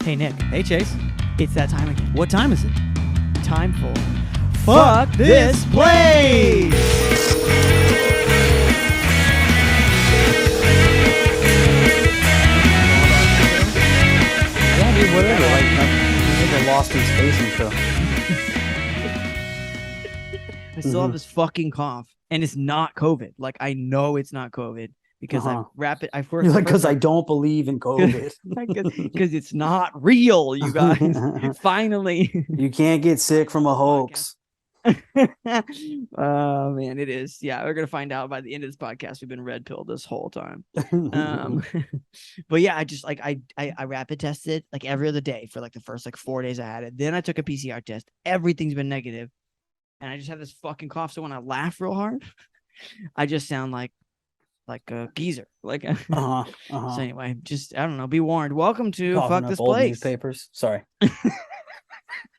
Hey, Nick. Hey, Chase. It's that time again. What time is it? Time for Fuck this place! Yeah, dude, whatever. Like a Lost in Space intro. I still have this fucking cough, and it's not COVID. Like, I know it's not COVID because I You're like, because I don't believe in COVID. Because it's not real, you guys. Finally. You can't get sick from a hoax. Oh man, it is. Yeah, we're gonna find out by the end of this podcast. We've been red pilled this whole time. But yeah, I just like I rapid tested like every other day for like the first like 4 days I had it. Then I took a PCR test. Everything's been negative, and I just have this fucking cough. So when I laugh real hard, I just sound like a geezer. Like So anyway, just I don't know. Be warned. Welcome to Fuck This Place. Newspapers. Sorry.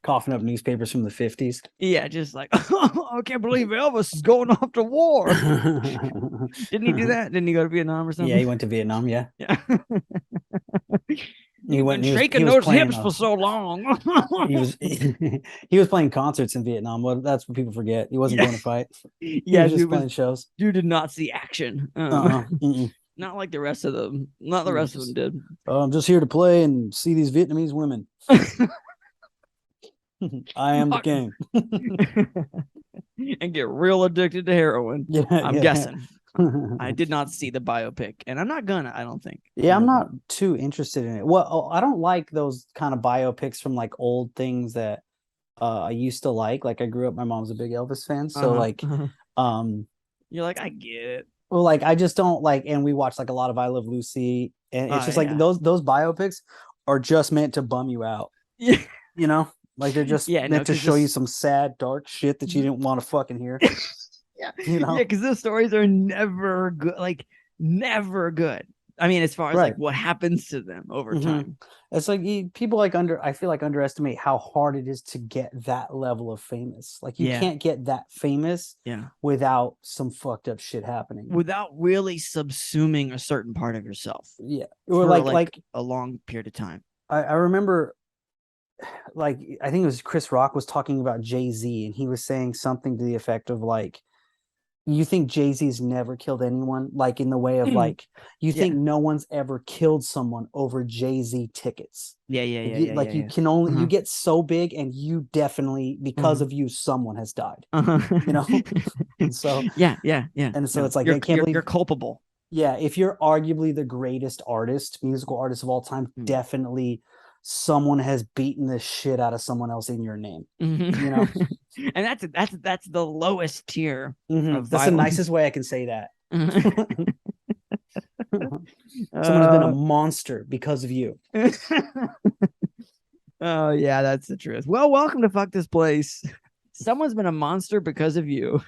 Coughing up newspapers from the 50s. Yeah, just like, oh, I can't believe Elvis is going off to war. Didn't he do that? Didn't he go to Vietnam or something? Yeah, he went to Vietnam, yeah. He went shaking those hips for so long. he was playing concerts in Vietnam. Well, that's what people forget. He wasn't going to fight. Yeah, he was just playing shows. Dude did not see action. Not like the rest of them. Not the rest of them did. I'm just here to play and see these Vietnamese women. I am the king. And get real addicted to heroin. Yeah, I'm guessing. I did not see the biopic, and I'm not gonna. I don't think. Yeah, I'm not too interested in it. Well, I don't like those kind of biopics from like old things that I used to like. Like I grew up, my mom's a big Elvis fan, so you're like, I get it. Well, like I just don't like, and we watch like a lot of I Love Lucy, and it's just like those biopics are just meant to bum you out. Yeah, you know. Like they're just meant to show you some sad, dark shit that you didn't want to fucking hear. Yeah, you know, because those stories are never good. Like never good. I mean, as far as like what happens to them over time. It's like people like I feel like underestimate how hard it is to get that level of famous. Like you can't get that famous without some fucked up shit happening. Without really subsuming a certain part of yourself. Yeah. Or like a long period of time. I remember like I think it was Chris Rock was talking about Jay-Z, and he was saying something to the effect of like, you think Jay-Z's never killed anyone, like in the way of like you think no one's ever killed someone over Jay-Z tickets. You can only you get so big, and you definitely because of you someone has died. You know. And so and so it's like I can't believe you're culpable. Yeah, if you're arguably the greatest musical artist of all time, definitely someone has beaten the shit out of someone else in your name. You know. And that's the lowest tier. That's the nicest way I can say that. Someone's been a monster because of you. Oh yeah, that's the truth. Well, welcome to Fuck This Place. Someone's been a monster because of you.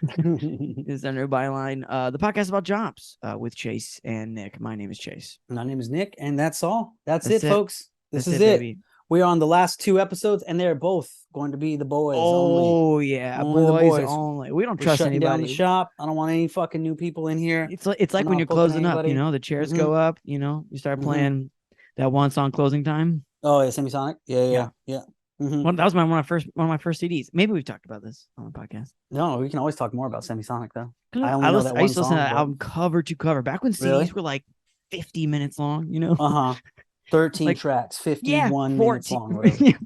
Is our new byline. The podcast about jobs with Chase and Nick. My name is Chase. My name is Nick, and that's all. That's it, folks. This is it. Baby. We are on the last 2 episodes, and they're both going to be the boys only. Oh yeah, boys only. We don't trust anybody. Down the shop. I don't want any fucking new people in here. It's like when you're closing up. You know, the chairs go up. You know, you start playing that one song, "Closing Time." Oh yeah, Semisonic. Yeah. Well, that was one of my first CDs. Maybe we've talked about this on the podcast. No, we can always talk more about Semisonic though. I used to listen to that album cover to cover back when CDs were like 50 minutes long. You know. 13 tracks, 51 minutes long.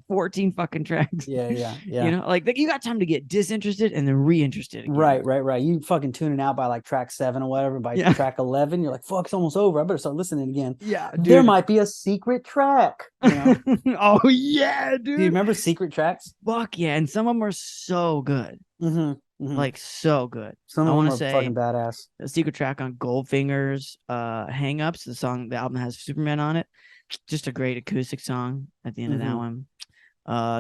14 fucking tracks. Yeah. You know, like you got time to get disinterested and then reinterested again. Right. You fucking tuning out by like track 7 or whatever. By track 11, you're like, fuck, it's almost over. I better start listening again. Yeah, dude. There might be a secret track. You know? Oh, yeah, dude. Do you remember secret tracks? Fuck yeah. And some of them are so good. Like so good. Some of them are fucking badass. The secret track on Goldfinger's Hang Ups, the album that has Superman on it. Just a great acoustic song at the end of that one.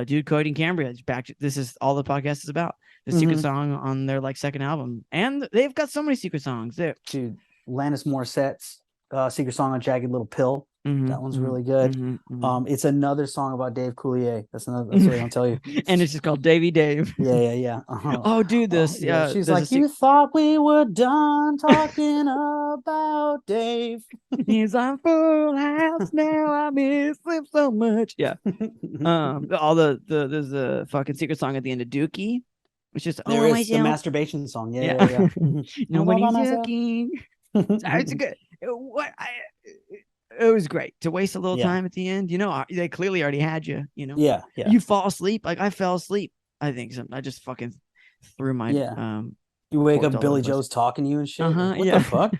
Dude, Cody and Cambria back. This is all the podcast is about. The secret song on their like second album, and they've got so many secret songs. Dude, Alanis Morissette's Secret Song on Jagged Little Pill. That one's really good. It's another song about Dave Coulier. That's what I'm tell you. And it's just called Davy Dave. Yeah. Oh, dude, this she's like, you thought we were done talking about Dave. He's on Full House now. I miss him so much. Yeah. There's a fucking secret song at the end of Dookie. It's just the masturbation song. Yeah. Nobody's looking. It's good. It was great to waste a little time at the end. You know, they clearly already had you. You know, yeah. You fall asleep. Like I fell asleep. I think I just fucking threw my You wake up, Billy Joe's talking to you and shit. What the fuck?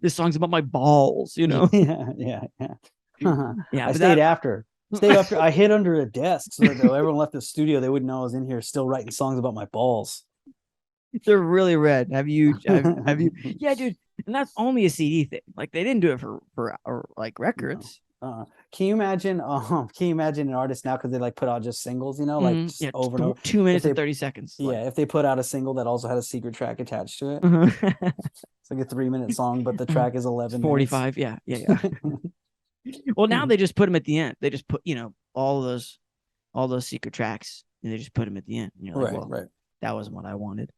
This song's about my balls. You know. Yeah. I stayed after. I hid under a desk so that everyone left the studio, they wouldn't know I was in here still writing songs about my balls. They're really red. Have you? Yeah, dude. And that's only a CD thing. Like they didn't do it for like records. Can you imagine? Can you imagine an artist now because they like put out just singles? You know, like just over and over. 2 minutes and 30 seconds. Yeah, if they put out a single that also had a secret track attached to it, it's like a 3-minute song, but the track is 11. 45. Minutes. Yeah. Well, now they just put them at the end. They just put all those secret tracks, and they just put them at the end. And you're like, right. That wasn't what I wanted.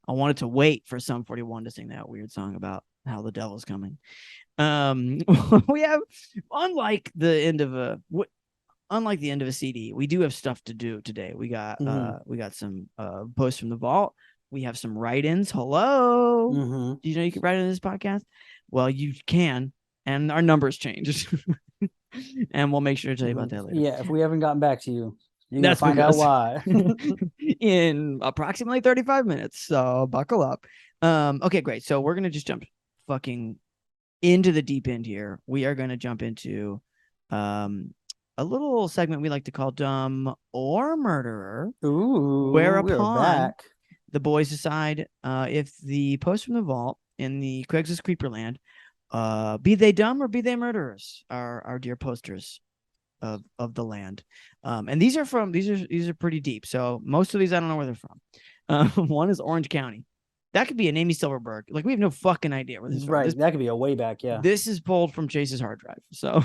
I wanted to wait for Sum 41 to sing that weird song about how the devil's coming. We have, unlike the end of a CD, we do have stuff to do today. We got some posts from the vault. We have some write-ins. Hello. Do you know you can write in this podcast? Well, you can, and our numbers changed. And we'll make sure to tell you about that later. Yeah, if we haven't gotten back to you, you're going to find out why. In approximately 35 minutes. So buckle up. Okay, great. So we're going to just jump fucking into the deep end here. We are going to jump into a little segment we like to call Dumb or Murderer. Ooh, whereupon the boys decide if the post from the vault in the Craigslist Creeperland, be they dumb or be they murderers, are our dear posters of the land. And these are pretty deep. So most of these I don't know where they're from. One is Orange County. That could be an Amy Silverberg. Like we have no fucking idea where this is from. Right. That could be a way back. Yeah. This is pulled from Chase's hard drive. So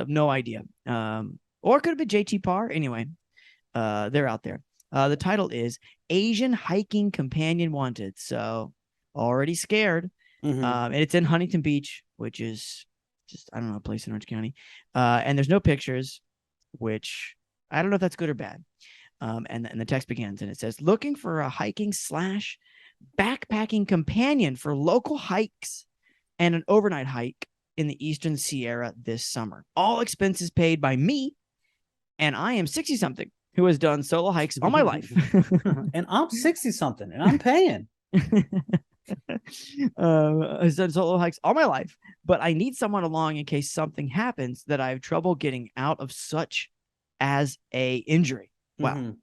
no idea. Or it could have been JT Parr. Anyway, they're out there. The title is Asian Hiking Companion Wanted. So already scared. And it's in Huntington Beach, which is just, I don't know, a place in Orange County. And there's no pictures, which I don't know if that's good or bad. And the text begins and it says, looking for a hiking / backpacking companion for local hikes and an overnight hike in the Eastern Sierra this summer. All expenses paid by me. And I am 60-something who has done solo hikes all my life. And I'm 60-something and I'm paying. I've done solo hikes all my life, but I need someone along in case something happens that I have trouble getting out of, such as a injury. Wow.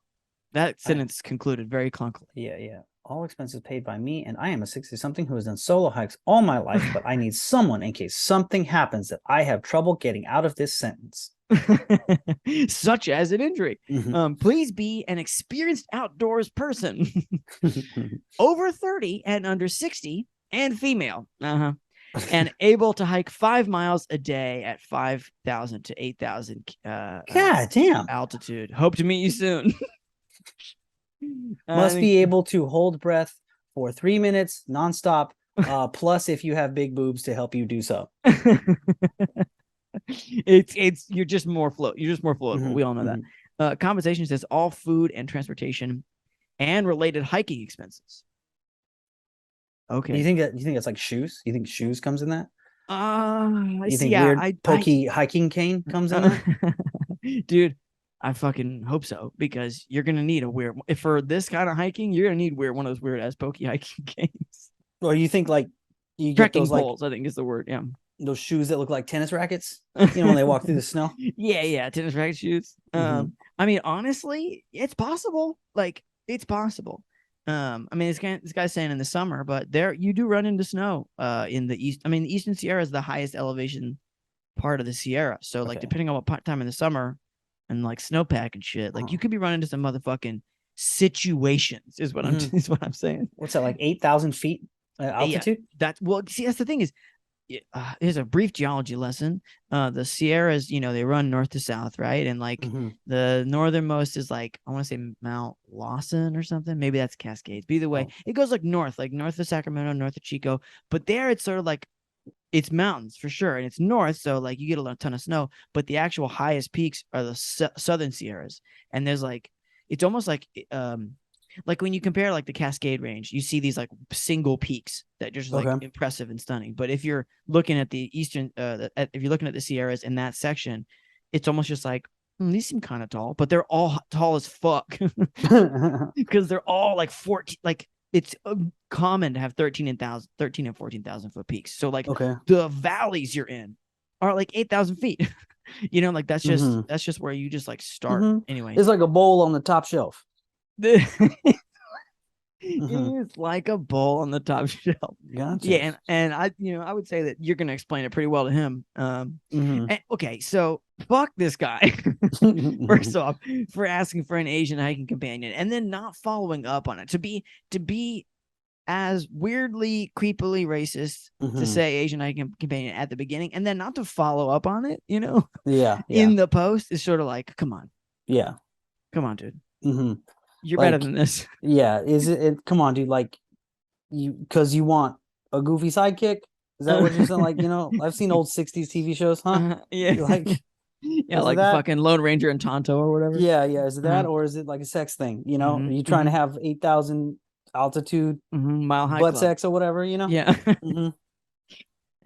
That sentence concluded very clunkily. Yeah. All expenses paid by me, and I am a 60-something who has done solo hikes all my life, but I need someone in case something happens that I have trouble getting out of this sentence. Such as an injury. Please be an experienced outdoors person, over 30 and under 60, and female, and able to hike 5 miles a day at 5,000 to 8,000 God damn altitude. Hope to meet you soon. Must be able to hold breath for 3 minutes nonstop. Plus, if you have big boobs to help you do so. You're just more floatable. We all know that. Compensation says all food and transportation and related hiking expenses. Okay. You think that's like shoes? You think shoes comes in that? You think weird pokey hiking cane comes in that? Dude, I fucking hope so, because you're gonna need if for this kind of hiking, you're gonna need one of those weird ass pokey hiking canes. Or you think like you get trekking those poles, I think is the word. Yeah. Those shoes that look like tennis rackets, when they walk through the snow. Yeah, tennis racket shoes. I mean, honestly, it's possible. Like, it's possible. I mean, this guy's saying in the summer, but you do run into snow in the east. I mean, the Eastern Sierra is the highest elevation part of the Sierra. So, like, depending on what time in the summer and like snowpack and shit, like you could be running into some motherfucking situations. Is what I'm saying. What's that, like 8,000 feet? Yeah, altitude. that's the thing is, here's a brief geology lesson. The Sierras, they run north to south, right? And like the northernmost is like, I want to say Mount Lawson or something. Maybe that's Cascades. But either way, it goes like north of Sacramento, north of Chico. But there, it's sort of like it's mountains for sure, and it's north, so like you get a ton of snow. But the actual highest peaks are the southern Sierras, and there's like it's almost like when you compare like the Cascade Range, you see these like single peaks that are just like impressive and stunning. But if you're looking at the eastern, if you're looking at the Sierras in that section, it's almost just like these seem kind of tall, but they're all tall as fuck because they're all like 14. Like it's common to have 13 and 14,000 foot peaks. So like the valleys you're in are like 8,000 feet. Like that's just where you just like start. Anyway, it's like a bowl on the top shelf. It's like a bowl on the top shelf. Gotcha. Yeah, and I would say that you're gonna explain it pretty well to him. And, okay, so fuck this guy. First off, for asking for an Asian hiking companion and then not following up on it. To be as weirdly, creepily racist to say Asian hiking companion at the beginning and then not to follow up on it, in the post is sort of like, come on. Yeah. Come on, dude. You're like, better than this. Yeah. Is it come on, dude? Like because you want a goofy sidekick? Is that what you're saying? Like, I've seen old 60s TV shows, huh? Yeah. Like like fucking Lone Ranger and Tonto or whatever. Yeah. Is it that or is it like a sex thing? Are you trying to have 8,000 altitude mile high butt club. sex or whatever, Yeah. And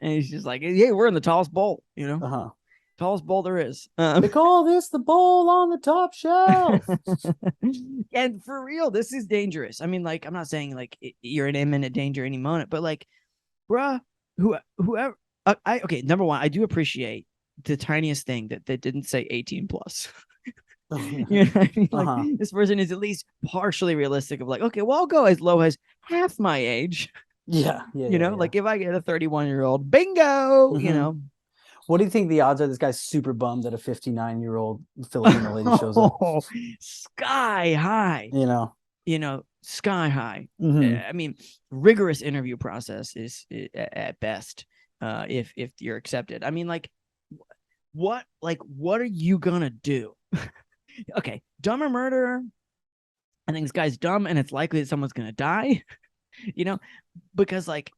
he's just like, yeah, we're in the tallest bowl, tallest bowl there is. They call this the bowl on the top shelf. And for real, this is dangerous. I mean, like, I'm not saying like you're in imminent danger any moment, but like, bruh, whoever. Okay, number one, I do appreciate the tiniest thing that didn't say 18 plus. You know what I mean? Like this person is at least partially realistic of like, okay, well, I'll go as low as half my age. Yeah. Like if I get a 31-year-old, bingo, What do you think the odds are this guy's super bummed that a 59-year-old Filipino lady shows up? Sky high. Sky high. I mean, rigorous interview process is at best if you're accepted. I mean, like what are you gonna do? Okay, dumb or murderer? I think this guy's dumb, and it's likely that someone's gonna die. Because like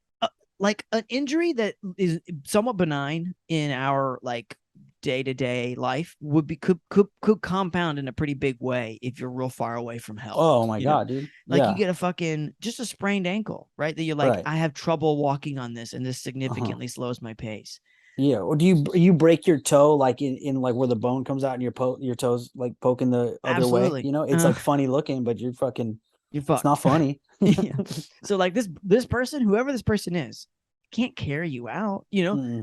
an injury that is somewhat benign in our like day-to-day life could compound in a pretty big way if you're real far away from help. Oh my God, dude. Like you get just a sprained ankle, right? That you're like, I have trouble walking on this and this significantly slows my pace. Yeah. Or do you break your toe like in like where the bone comes out and your toes like poking the other way? It's like funny looking, but you're fucked. It's not funny. Yeah. So like this person, whoever this person is, can't carry you out.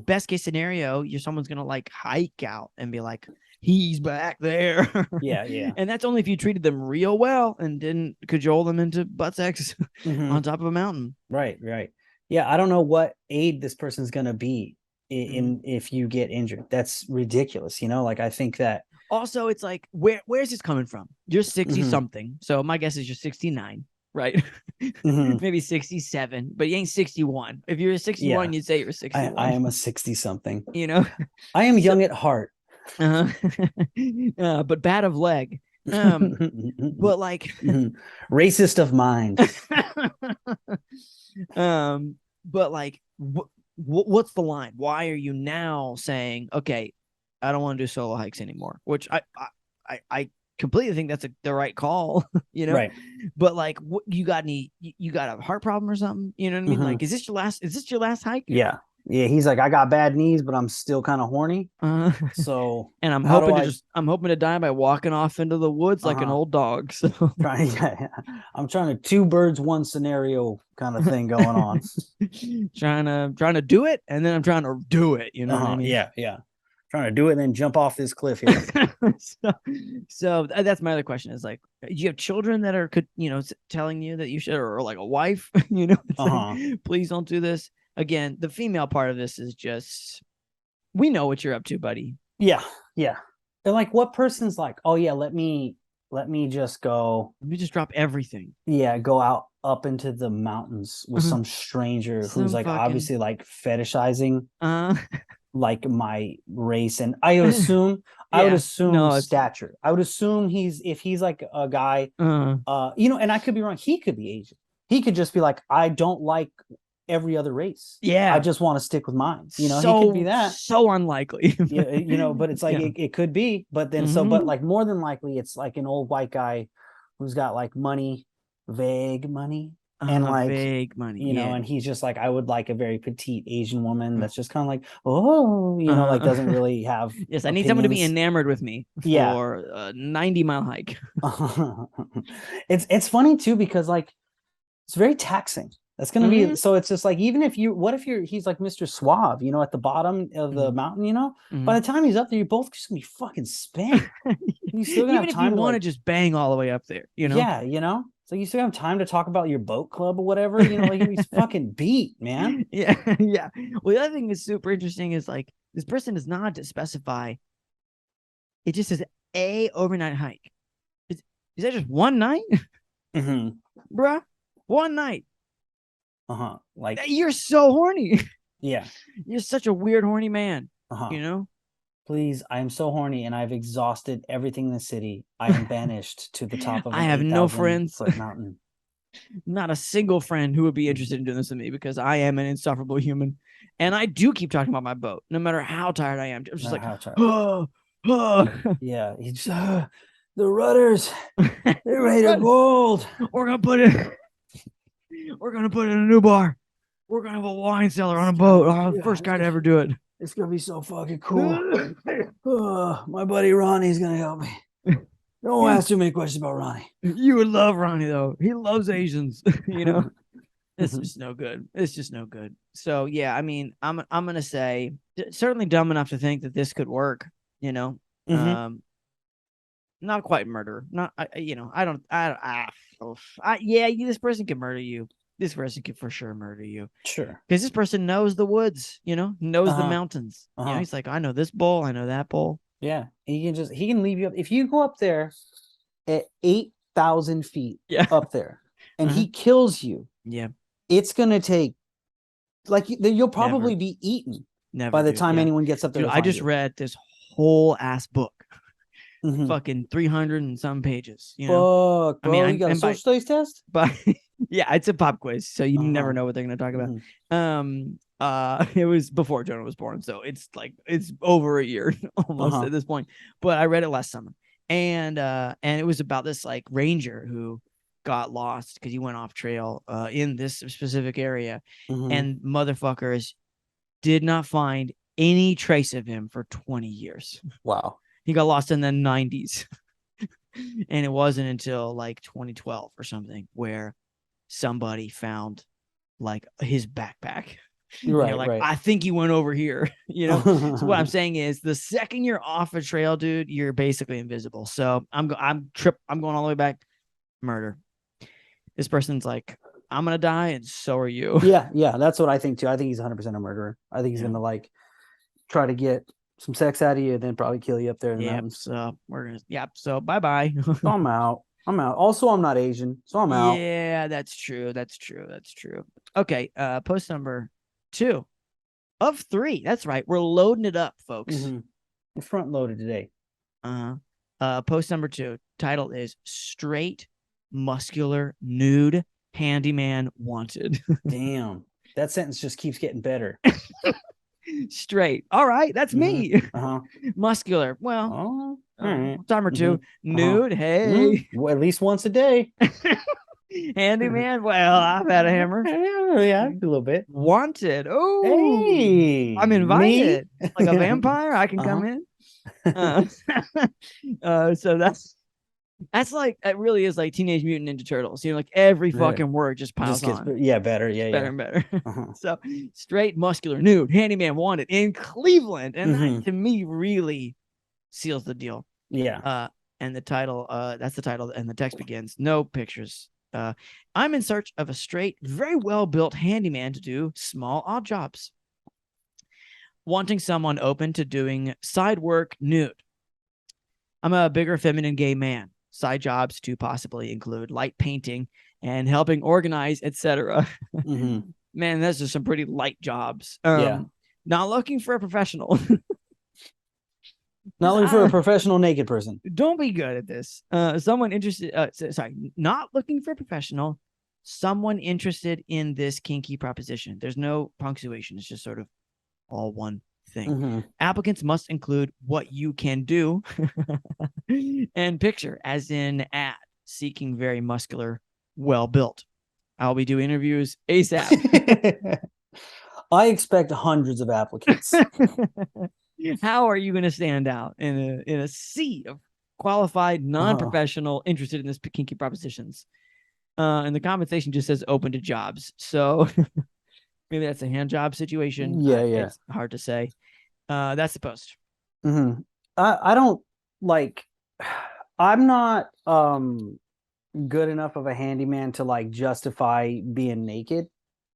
Best case scenario, someone's gonna like hike out and be like, he's back there. Yeah. And that's only if you treated them real well and didn't cajole them into butt sex on top of a mountain. Right. Yeah, I don't know what aid this person's gonna be in if you get injured. That's ridiculous. Like I think that also it's like where's this coming from? You're 60 something, so my guess is you're 69, right? Maybe 67, but you ain't 61. If you're a 61, you'd say you're 61. I am a 60 something. I am young at heart. But bad of leg. But like racist of mind. But like what's the line? Why are you now saying, okay, I don't want to do solo hikes anymore? Which I completely think that's the right call, Right. But like, what you got a heart problem or something? You know what I mean? Like, is this your last hike? Yeah. He's like, I got bad knees, but I'm still kind of horny. So, and I'm hoping to die by walking off into the woods like an old dog. So I'm trying to 2 birds, 1 scenario kind of thing going on. trying to do it, and then I'm trying to do it. You know what I mean? Yeah. Trying to do it and then jump off this cliff here. so that's my other question is like, do you have children that are telling you that you should, or like a wife, like, please don't do this. Again, the female part of this is just, we know what you're up to, buddy. Yeah. And like, what person's like, oh yeah, let me let me just go. Let me just drop everything. Yeah, go out up into the mountains with some stranger who's Some like fucking obviously like fetishizing uh like my race, and I would assume yeah. No, it's stature. I would assume if he's like a guy, and I could be wrong. He could be Asian. He could just be like, I don't like every other race. I yeah. just want to stick with mine. He could be that. So unlikely. Yeah, but it's like Yeah. it could be, but then but like more than likely it's like an old white guy who's got like money, vague money, and like Vague money. Yeah. and he's just like, I would like a very petite Asian woman that's just kind of like, oh, like doesn't really have yes, I need someone to be opinions. enamored with me Yeah. for a 90-mile hike. It's funny too because like it's very taxing. That's gonna be so. It's just like, even if he's like Mr. Suave, at the bottom of the mountain, by the time he's up there, you're both just gonna be fucking spent. You still gonna Even have if time you to want to like, just bang all the way up there, yeah, so you still have time to talk about your boat club or whatever, like he's fucking beat, man. Yeah, yeah. Well, the other thing that's super interesting is like this person does not specify. It just says a overnight hike. Is that just one night, bruh? One night. Like, You're so horny. yeah, You're such a weird horny man. Please, I am so horny and I've exhausted everything in the city. I am banished to the top of I an have no 8,000 friends. foot mountain. Not a single friend who would be interested in doing this with me because I am an insufferable human. And I do keep talking about my boat, no matter how tired I am. I'm just like, oh. Yeah, the rudders, they're made of gold. We're gonna put it in a new bar. We're gonna have a wine cellar on a boat. I'm the first guy to ever do it. It's gonna be so fucking cool. My buddy Ronnie's gonna help me. Don't ask too many questions about Ronnie. You would love Ronnie though. He loves Asians. It's just no good. It's just no good. So yeah, I mean, I'm gonna say certainly dumb enough to think that this could work. Not quite murder. Not this person could murder you. This person could for sure murder you. Sure. Because this person knows the woods, knows the mountains. He's like, I know this bull, I know that bull. Yeah. He can leave you up. If you go up there at 8,000 feet up there and he kills you, it's gonna take you'll probably be eaten by the time anyone gets up there. Dude, I just read this whole ass book. Fucking 300 and some pages. Fuck, bro. I mean, you got a social studies test? But yeah, it's a pop quiz, so you never know what they're gonna talk about. It was before Jonah was born, so it's over a year almost at this point. But I read it last summer, and it was about this like ranger who got lost because he went off trail in this specific area, and motherfuckers did not find any trace of him for 20 years. Wow. He got lost in the 90s. And it wasn't until like 2012 or something where somebody found like his backpack. Right. I think he went over here. So what I'm saying is the second you're off a trail, dude, you're basically invisible. So I'm going all the way back. Murder. This person's like, I'm gonna die, and so are you. Yeah, that's what I think too. I think he's 100% a murderer. I think he's gonna like try to get some sex out of you, and then probably kill you up there in the mountains. So we're gonna. So bye bye. I'm out. Also, I'm not Asian, so I'm out. Yeah, that's true. Okay, post number 2 of 3. That's right. We're loading it up, folks. We're front loaded today. Post number 2. Title is Straight Muscular Nude Handyman Wanted. Damn, that sentence just keeps getting better. Straight. All right, that's me. Muscular. Well, all right. Time or 2. Nude. Hey. Well, at least once a day. Handyman. Well, I've had a hammer. Yeah, a little bit. Wanted. Oh, hey, I'm invited. Like a vampire, I can come in. So that's like, it really is like Teenage Mutant Ninja Turtles. Like every fucking word just piles on. Better. Yeah, better and better. So straight muscular nude handyman wanted in Cleveland, and that to me really seals the deal. Yeah. And the title, that's the title, and the text begins. No pictures. I'm in search of a straight, very well built handyman to do small odd jobs. Wanting someone open to doing side work nude. I'm a bigger feminine gay man. Side jobs to possibly include light painting and helping organize, etc. Mm-hmm. Man, those are some pretty light jobs. Yeah. Not looking for a professional. Not looking for a professional naked person. Don't be good at this. Someone interested. Sorry, not looking for a professional. Someone interested in this kinky proposition. There's no punctuation. It's just sort of all one thing. Mm-hmm. Applicants must include what you can do and picture, as in ad, seeking very muscular, well built. I'll be doing interviews ASAP. I expect hundreds of applicants. How are you going to stand out in a sea of qualified, non-professional, interested in this kinky propositions? And the compensation just says open to jobs. So maybe that's a hand job situation. Yeah. It's hard to say. That's the post. Mm-hmm. I don't like. I'm not good enough of a handyman to like justify being naked.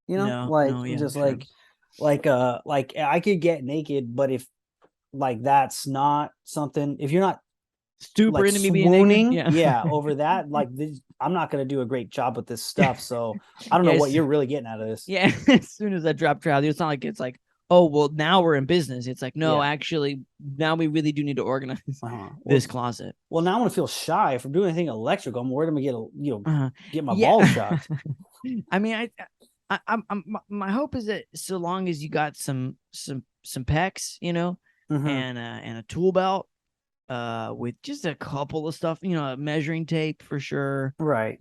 You know, like I could get naked, but if like that's not something, if you're not super like into me being naked, over that, like I'm not gonna do a great job with this stuff. So I don't know what you're really getting out of this. Yeah, as soon as I drop trousers, it's not like it's like, oh well, now we're in business. It's like, no, actually, now we really do need to organize this closet. Well, now I want to feel shy. If I'm doing anything electrical, I'm worried I'm gonna get my balls shocked. I mean, my hope is that so long as you got some pecs, and a tool belt, with just a couple of stuff, measuring tape for sure, right?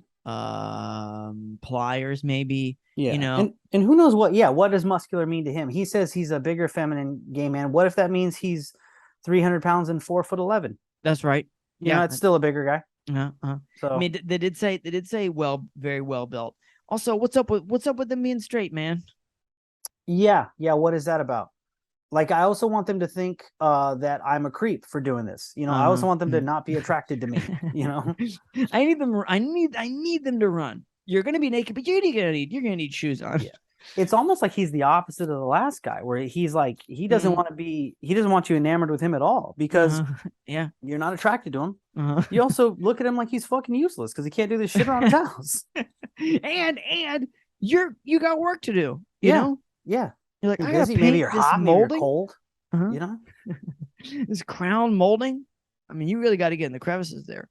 Pliers maybe, and who knows what does muscular mean to him? He says he's a bigger feminine gay man. What if that means he's 300 pounds and 4'11"? That's right. Yeah, it's still a bigger guy. So I mean, they did say very well built. Also, what's up with them being straight, man? Yeah. What is that about? Like, I also want them to think that I'm a creep for doing this. I also want them to not be attracted to me. I need them. I need them to run. You're gonna be naked, but you're gonna need shoes on. Yeah. It's almost like he's the opposite of the last guy, where he's like he doesn't want you enamored with him at all because you're not attracted to him. You also look at him like he's fucking useless because he can't do this shit around his house. and you got work to do. You know? Yeah. You're like, maybe you're hot, maybe you're cold. This crown molding. I mean, you really got to get in the crevices there.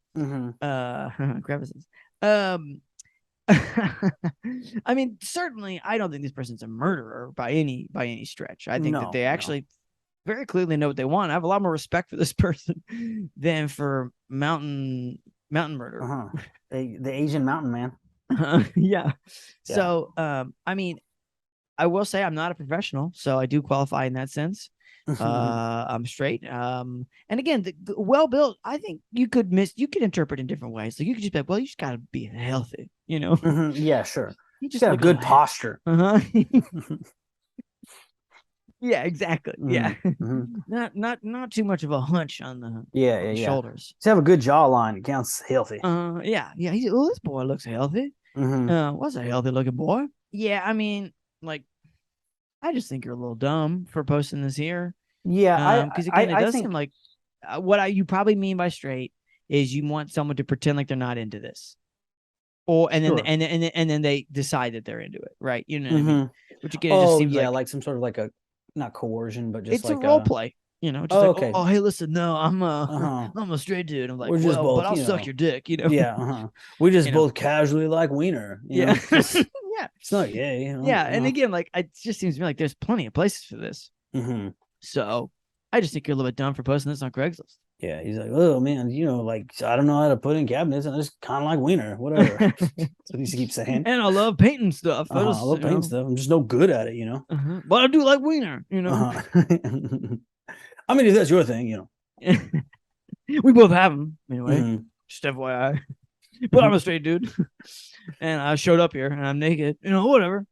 Crevices. I mean, certainly, I don't think this person's a murderer by any stretch. I think that they actually very clearly know what they want. I have a lot more respect for this person than for mountain murder. The Asian mountain man. Yeah. So, I mean, I will say I'm not a professional, so I do qualify in that sense. I'm straight. And again, the well built, I think you could interpret in different ways. So you could just be like, well, you just gotta be healthy, Yeah, sure. You just got a good posture. Yeah, exactly. Yeah. Not too much of a hunch on the shoulders. Just have a good jawline. It counts healthy. Yeah. This boy looks healthy. What's a healthy looking boy? Yeah, I mean, like, I just think you're a little dumb for posting this here. Yeah, because again, it does seem like what you probably mean by straight is you want someone to pretend like they're not into this, and then they decide that they're into it, right? You know what I mean? Which again, it just seems like some sort of like a not coercion, but just it's like a role play. Just okay. Oh, hey, listen, no, I'm a straight dude. I'm like, we're just both, but I'll suck your dick, Yeah, we just both casually like wiener. Yeah. Yeah, it's not gay. And again, like, it just seems to me like there's plenty of places for this. So I just think you're a little bit dumb for posting this on Craigslist. Yeah, he's like, oh man, like I don't know how to put in cabinets, and I just kind of like wiener, whatever. That's what he keeps saying. And I love painting stuff. I love painting stuff. I'm just no good at it, But I do like wiener, I mean, if that's your thing, We both have them anyway. Just FYI. But I'm a straight dude, and I showed up here, and I'm naked. Whatever.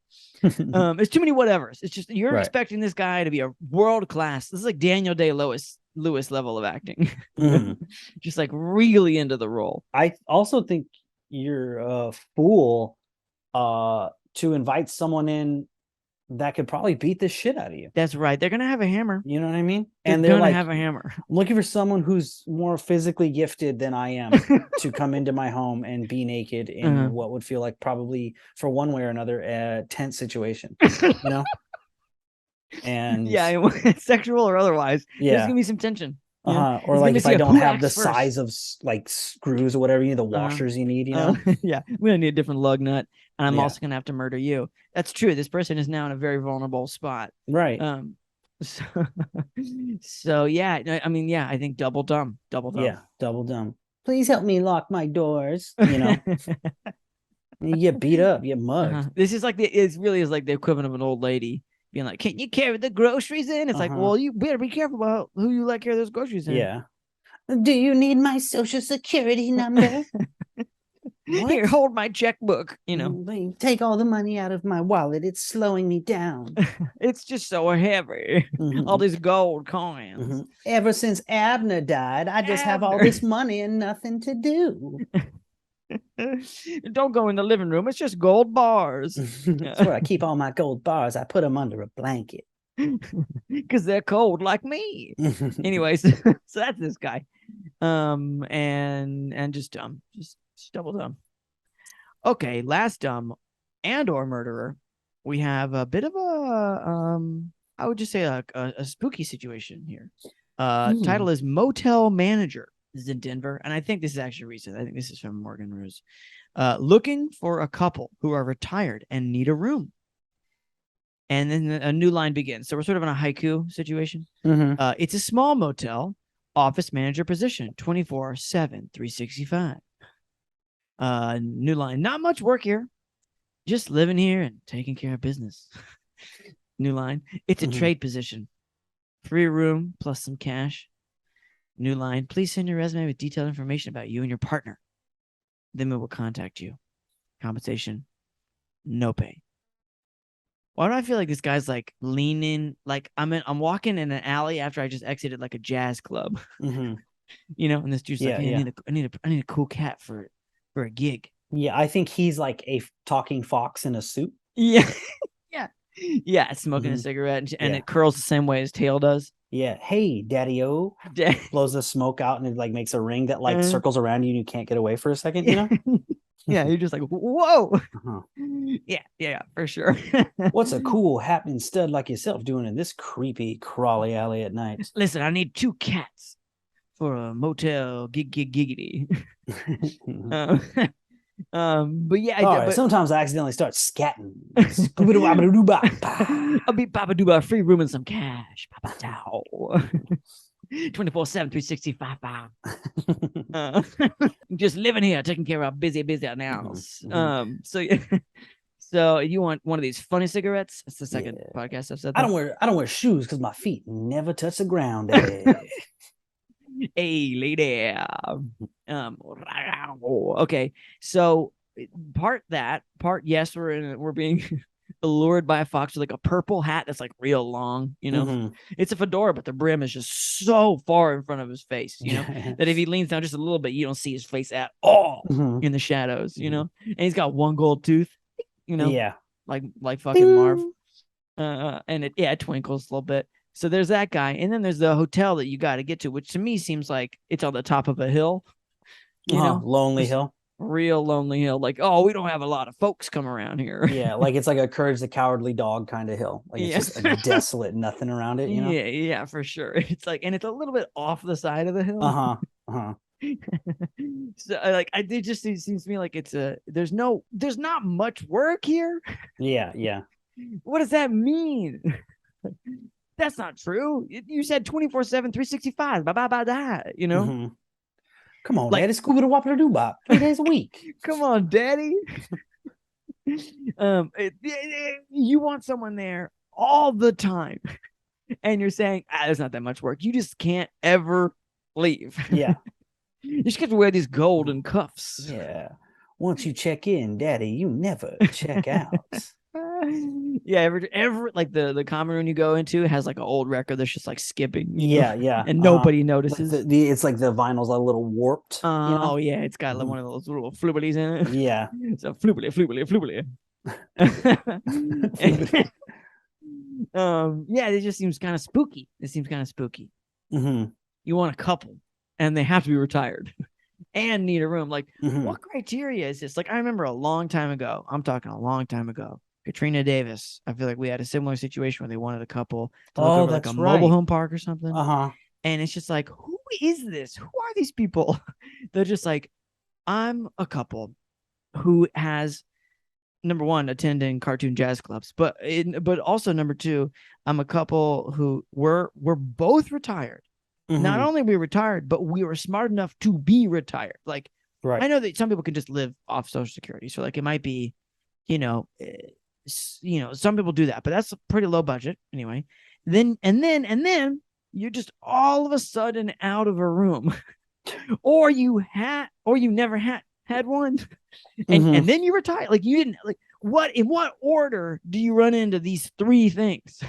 It's too many whatevers. It's just you're expecting this guy to be a world class. This is like Daniel Day-Lewis level of acting. Just like really into the role. I also think you're a fool to invite someone in that could probably beat the shit out of you. That's right. They're gonna have a hammer. You know what I mean? They're And they're gonna like, have a hammer. I'm looking for someone who's more physically gifted than I am to come into my home and be naked in what would feel like probably, for one way or another, a tense situation. You know? And yeah, sexual or otherwise, there's gonna be some tension. Or like if I don't have the size of like screws or whatever, you need the washers you need, you know? Yeah, we don't need a different lug nut, and I'm also gonna have to murder you. That's true. This person is now in a very vulnerable spot. Right. So yeah, I mean, yeah, I think double dumb. Yeah, double dumb. Please help me lock my doors. You know, you get beat up, you get mugged. This is like it really is like the equivalent of an old lady being like, "Can you carry the groceries in?" It's like, well, you better be careful about who you let carry those groceries in. Yeah. Do you need my social security number? Here, hold my checkbook. You know, take all the money out of my wallet. It's slowing me down. It's just so heavy. All these gold coins. Ever since Abner died, I just have all this money and nothing to do. Don't go in the living room. It's just gold bars. That's where I keep all my gold bars. I put them under a blanket because they're cold like me. Anyways, so that's this guy. And just dumb, just double dumb. Okay, last dumb and or murderer. We have a bit of a I would just say a spooky situation here. Title is Motel Manager. This is in Denver, and I think this is actually recent. I think this is from Morgan Ruse. Looking for a couple who are retired and need a room. And then a new line begins. So we're sort of in a haiku situation. It's a small motel, office manager position, 24/7, 365. New line, not much work here. Just living here and taking care of business. New line, it's a trade position. Free room plus some cash. New line, please send your resume with detailed information about you and your partner. Then we will contact you. Compensation, no pay. Why do I feel like this guy's like leaning? Like I'm walking in an alley after I just exited like a jazz club. You know, and this dude's like, hey, I need a cool cat for a gig. Yeah, I think he's like a talking fox in a suit. Yeah. Yeah, smoking a cigarette, and it curls the same way his tail does. Yeah. Hey, Daddy-O. Blows the smoke out and it like makes a ring that like circles around you and you can't get away for a second, you know? Yeah, you're just like, whoa. Yeah, for sure. What's a cool happening stud like yourself doing in this creepy crawly alley at night? Listen, I need 2 cats for a motel giggity. But yeah, sometimes I accidentally start scatting. I'll be Papa Duba, free room and some cash. Papa Tao. 24/7, 365. Just living here, taking care of busy house. So you want one of these funny cigarettes? It's the second podcast I've said that. I don't wear shoes because my feet never touch the ground. Hey, lady. Okay, so part yes, we're being allured by a fox with like a purple hat that's like real long, you know. It's a fedora, but the brim is just so far in front of his face, you know, that if he leans down just a little bit, you don't see his face at all in the shadows, you know. And he's got one gold tooth, you know, like fucking Ding. Marv, and it twinkles a little bit. So there's that guy, and then there's the hotel that you got to get to, which to me seems like it's on the top of a hill, you know, lonely hill, real lonely hill. Like, oh, we don't have a lot of folks come around here. Yeah, like it's like a Courage the Cowardly Dog kind of hill. Like it's just like desolate, nothing around it. You know? Yeah, for sure. It's like, and it's a little bit off the side of the hill. So it just seems to me like there's not much work here. Yeah. What does that mean? That's not true. You said 24/7, 365. Bye that, you know? Come on, like, Daddy. Scooby the Whopper do bop 3 days a week. Come on, Daddy. You want someone there all the time. And you're saying, there's not that much work. You just can't ever leave. Yeah. You just get to wear these golden cuffs. Yeah. Once you check in, Daddy, you never check out. Yeah, every like the common room you go into has like an old record that's just like skipping. Yeah. And nobody notices. Like it's like the vinyl's a little warped. Oh yeah, it's got like one of those little flubblies in it. Yeah. So flubbly. Yeah, it just seems kind of spooky. It seems kind of spooky. Mm-hmm. You want a couple, and they have to be retired and need a room. Like, Mm-hmm. what criteria is this? Like, I remember a long time ago. I'm talking a long time ago. Katrina Davis. I feel like we had a similar situation where they wanted a couple to look Oh, over like a that's mobile right. home park or something. Uh-huh. And it's just like, who is this? Who are these people? They're just like, I'm a couple who has number one attending cartoon jazz clubs, but also number two, I'm a couple who we're both retired. Not Mm-hmm. only we retired, but we were smart enough to be retired. Like, Right. I know that some people can just live off Social Security, so like it might be, you know, some people do that, but that's a pretty low budget anyway. Then you're just all of a sudden out of a room, or you never had one, and Mm-hmm. then you retire. Like you didn't like what in what order do you run into these three things?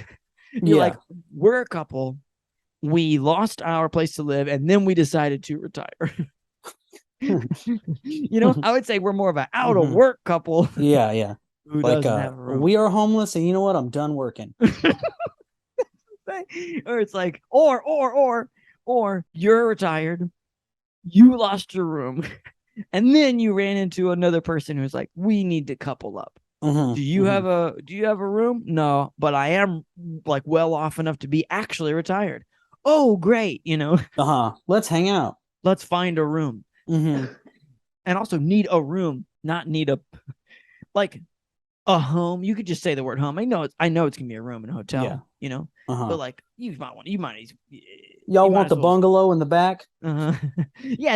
You're Yeah. like, we're a couple, we lost our place to live, and then we decided to retire. I would say we're more of an out of Mm-hmm. work couple Yeah, yeah. who Like doesn't have a room. we are homeless and you know what? I'm done working. Or it's like, or you're retired, you lost your room, and then you ran into another person who's like, we need to couple up. Mm-hmm. Do you have a room? No, but I am like well off enough to be actually retired. Oh, great. Uh-huh. Let's hang out. Let's find a room. Mm-hmm. And also need a room, not need like a home. You could just say the word home. I know it's gonna be a room in a hotel, Yeah. Uh-huh. but like you might Y'all want the as well. bungalow in the back? Yeah,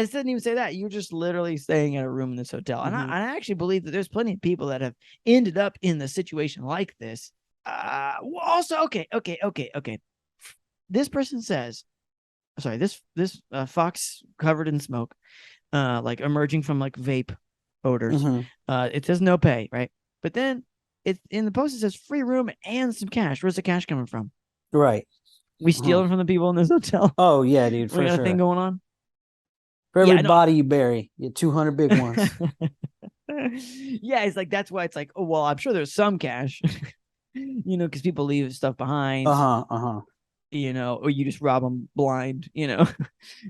it doesn't even say that. You're just literally staying at a room in this hotel. And Mm-hmm. I actually believe that there's plenty of people that have ended up in the situation like this. Also, okay. This person says, sorry, this fox covered in smoke, like emerging from like vape odors. Mm-hmm. It says no pay, right? But then it's in the post, it says free room and some cash. Where's the cash coming from? Right. We stealing from the people in this hotel. Oh yeah, dude, We for got a thing sure. going on. For every Yeah, no. body you bury, you get 200 big ones. Yeah, it's like that's why it's like, oh well, I'm sure there's some cash, because people leave stuff behind, Uh-huh. or you just rob them blind,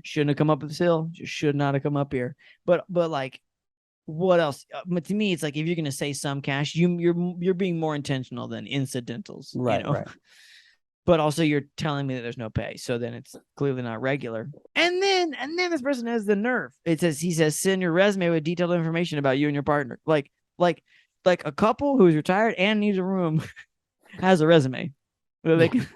shouldn't have come up this hill, just should not have come up here. But like, what else? But to me, it's like if you're gonna say some cash, you're being more intentional than incidentals, Right, right. But also you're telling me that there's no pay, so then it's clearly not regular. And then this person has the nerve. He says send your resume with detailed information about you and your partner. Like a couple who's retired and needs a room has a resume. They can,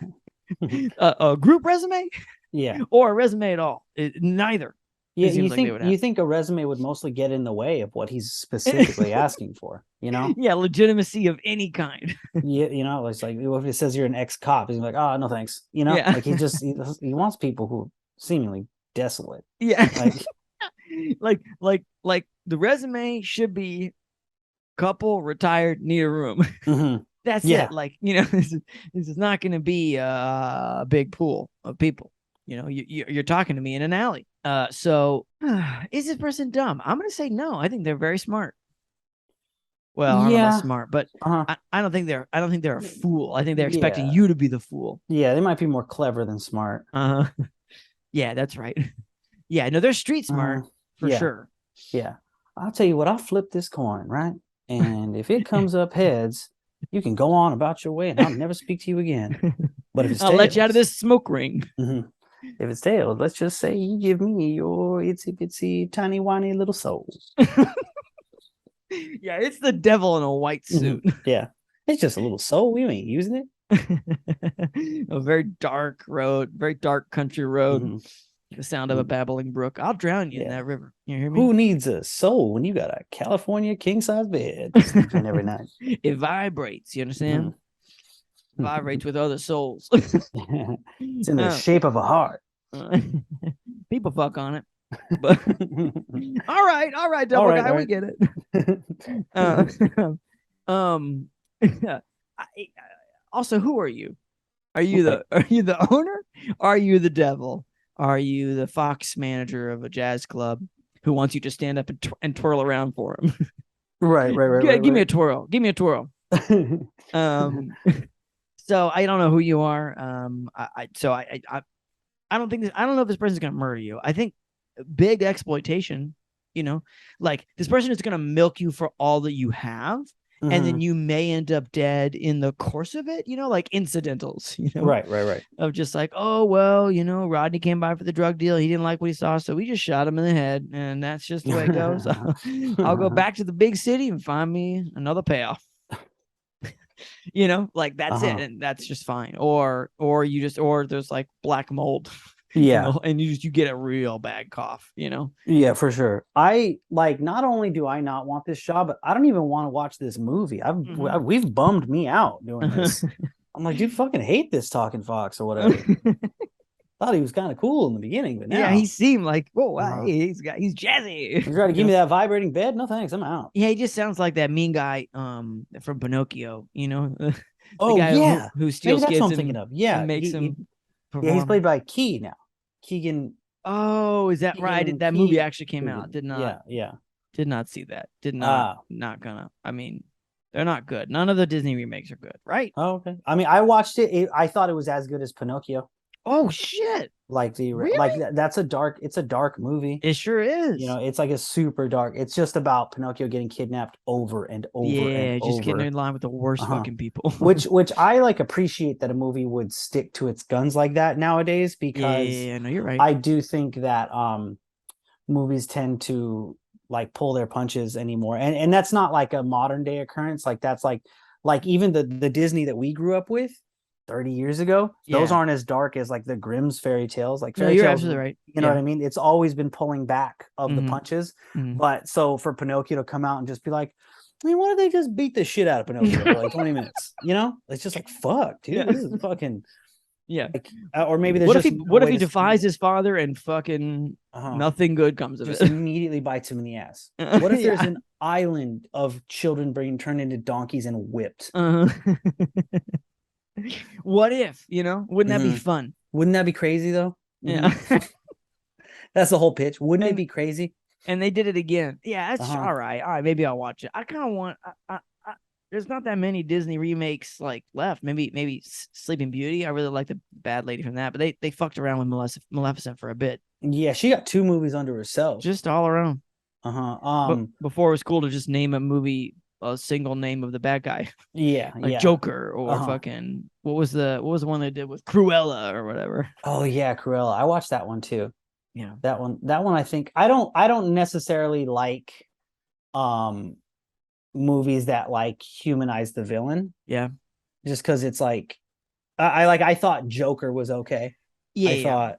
a group resume, Yeah. or a resume at all. Neither. Yeah, You think a resume would mostly get in the way of what he's specifically asking for, Yeah, legitimacy of any kind. Yeah, it's like if it says you're an ex-cop, he's like, oh no thanks. Yeah. Like he wants people who are seemingly desolate. Yeah. Like like the resume should be couple retired, need a room. mm-hmm. That's Yeah. it. Like, this is not going to be a big pool of people. You're talking to me in an alley. So is this person dumb? I'm going to say no. I think they're very smart. Well, I don't know about smart, but I don't think they're a fool. I think they're expecting you to be the fool. Yeah, they might be more clever than smart. Yeah, that's right. Yeah, no, they're street smart for sure. Yeah. I'll tell you what, I'll flip this coin, right? And if it comes up heads, you can go on about your way and I'll never speak to you again. But if it's I'll let you out of this smoke ring. Mm-hmm. If it's tails, let's just say you give me your itsy bitsy tiny whiny little soul. Yeah, it's the devil in a white suit. Mm-hmm. Yeah. It's just a little soul. We ain't using it. A very dark road, very dark country road. Mm-hmm. The sound of a babbling brook. I'll drown you in that river. You hear me? Who needs a soul when you got a California king-size bed sleeping every night? It vibrates. You understand? Mm-hmm. Vibrates with other souls. It's in the shape of a heart. People fuck on it. But all right, double guy, we get it. Also, who are you? Are you the owner? Are you the devil? Are you the fox manager of a jazz club who wants you to stand up and twirl around for him? Right. Give me a twirl. Give me a twirl. So So I don't know who you are. I don't think I don't know if this person's gonna murder you. I think big exploitation, like this person is gonna milk you for all that you have, and then you may end up dead in the course of it, like incidentals, Right. of just like, oh well, Rodney came by for the drug deal. He didn't like what he saw, so we just shot him in the head, and that's just the way it goes. I'll go back to the big city and find me another payoff. Like that's it, and that's just fine. Or there's like black mold. Yeah. And you get a real bad cough, Yeah, for sure. I like, not only do I not want this job, but I don't even want to watch this movie. We've bummed me out doing this. I'm like, dude, fucking hate this talking fox or whatever. Thought he was kind of cool in the beginning, but now yeah, he seemed like, whoa, he's jazzy. He's trying to give me that vibrating bed. No thanks, I'm out. Yeah, he just sounds like that mean guy from Pinocchio, the guy yeah, who steals maybe that's kids what I'm thinking of. Yeah, and makes him perform. Yeah, he's played by Key now. Keegan. Oh, is that right? That movie actually came out. Did not. Yeah. Did not see that. Did not. Not gonna. I mean, they're not good. None of the Disney remakes are good, right? Oh, okay. I mean, I watched it. I thought it was as good as Pinocchio. Oh shit! Really? That's a dark. It's a dark movie. It sure is. It's like a super dark. It's just about Pinocchio getting kidnapped over and over. Yeah, just getting in line with the worst fucking people. which I like appreciate that a movie would stick to its guns like that nowadays, because yeah, no, you're right. I do think that movies tend to like pull their punches anymore, and that's not like a modern day occurrence. Like that's like even the Disney that we grew up with 30 years ago, those aren't as dark as like the Grimm's fairy tales. Like fairy you're tales, absolutely right. You know what I mean? It's always been pulling back of the punches. But so for Pinocchio to come out and just be like, I mean, why don't they just beat the shit out of Pinocchio for like 20 minutes? It's just like, fuck, dude, this is fucking like, or maybe there's what if he defies his father and fucking nothing good comes of just it? Immediately bites him in the ass. What if there's an island of children being turned into donkeys and whipped? What if, wouldn't that be fun? Wouldn't that be crazy though? Yeah. That's the whole pitch. Wouldn't it be crazy? And they did it again. Yeah, that's all right. Maybe I'll watch it. I kind of want there's not that many Disney remakes like left. Maybe Sleeping Beauty. I really like the bad lady from that, but they fucked around with Maleficent for a bit. Yeah, she got 2 movies under herself. Just all around. Before it was cool to just name a movie a single name of the bad guy. Yeah, like Joker or fucking what was the one they did with Cruella or whatever. Oh yeah, Cruella. I watched that one too. Yeah, that one. I think I don't necessarily like movies that like humanize the villain. Yeah, just because it's like I thought Joker was okay. I thought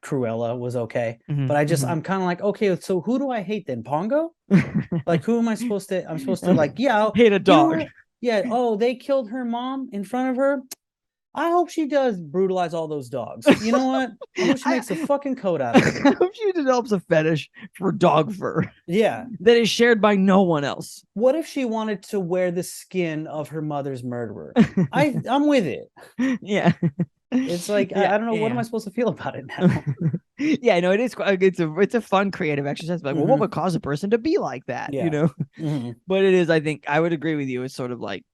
Cruella was okay, but I'm kind of like, okay, so who do I hate then? Pongo? Like, who am I supposed to? I'm supposed to like, hate a dog. Oh, they killed her mom in front of her. I hope she does brutalize all those dogs. You know what? I hope she makes a fucking coat out of it. I hope she develops a fetish for dog fur. Yeah. That is shared by no one else. What if she wanted to wear the skin of her mother's murderer? I'm with it. Yeah. It's like, I don't know. What am I supposed to feel about it now? Yeah, no, it is. It's a fun creative exercise. Like, well, what would cause a person to be like that? Yeah. But it is. I think I would agree with you. It's sort of like,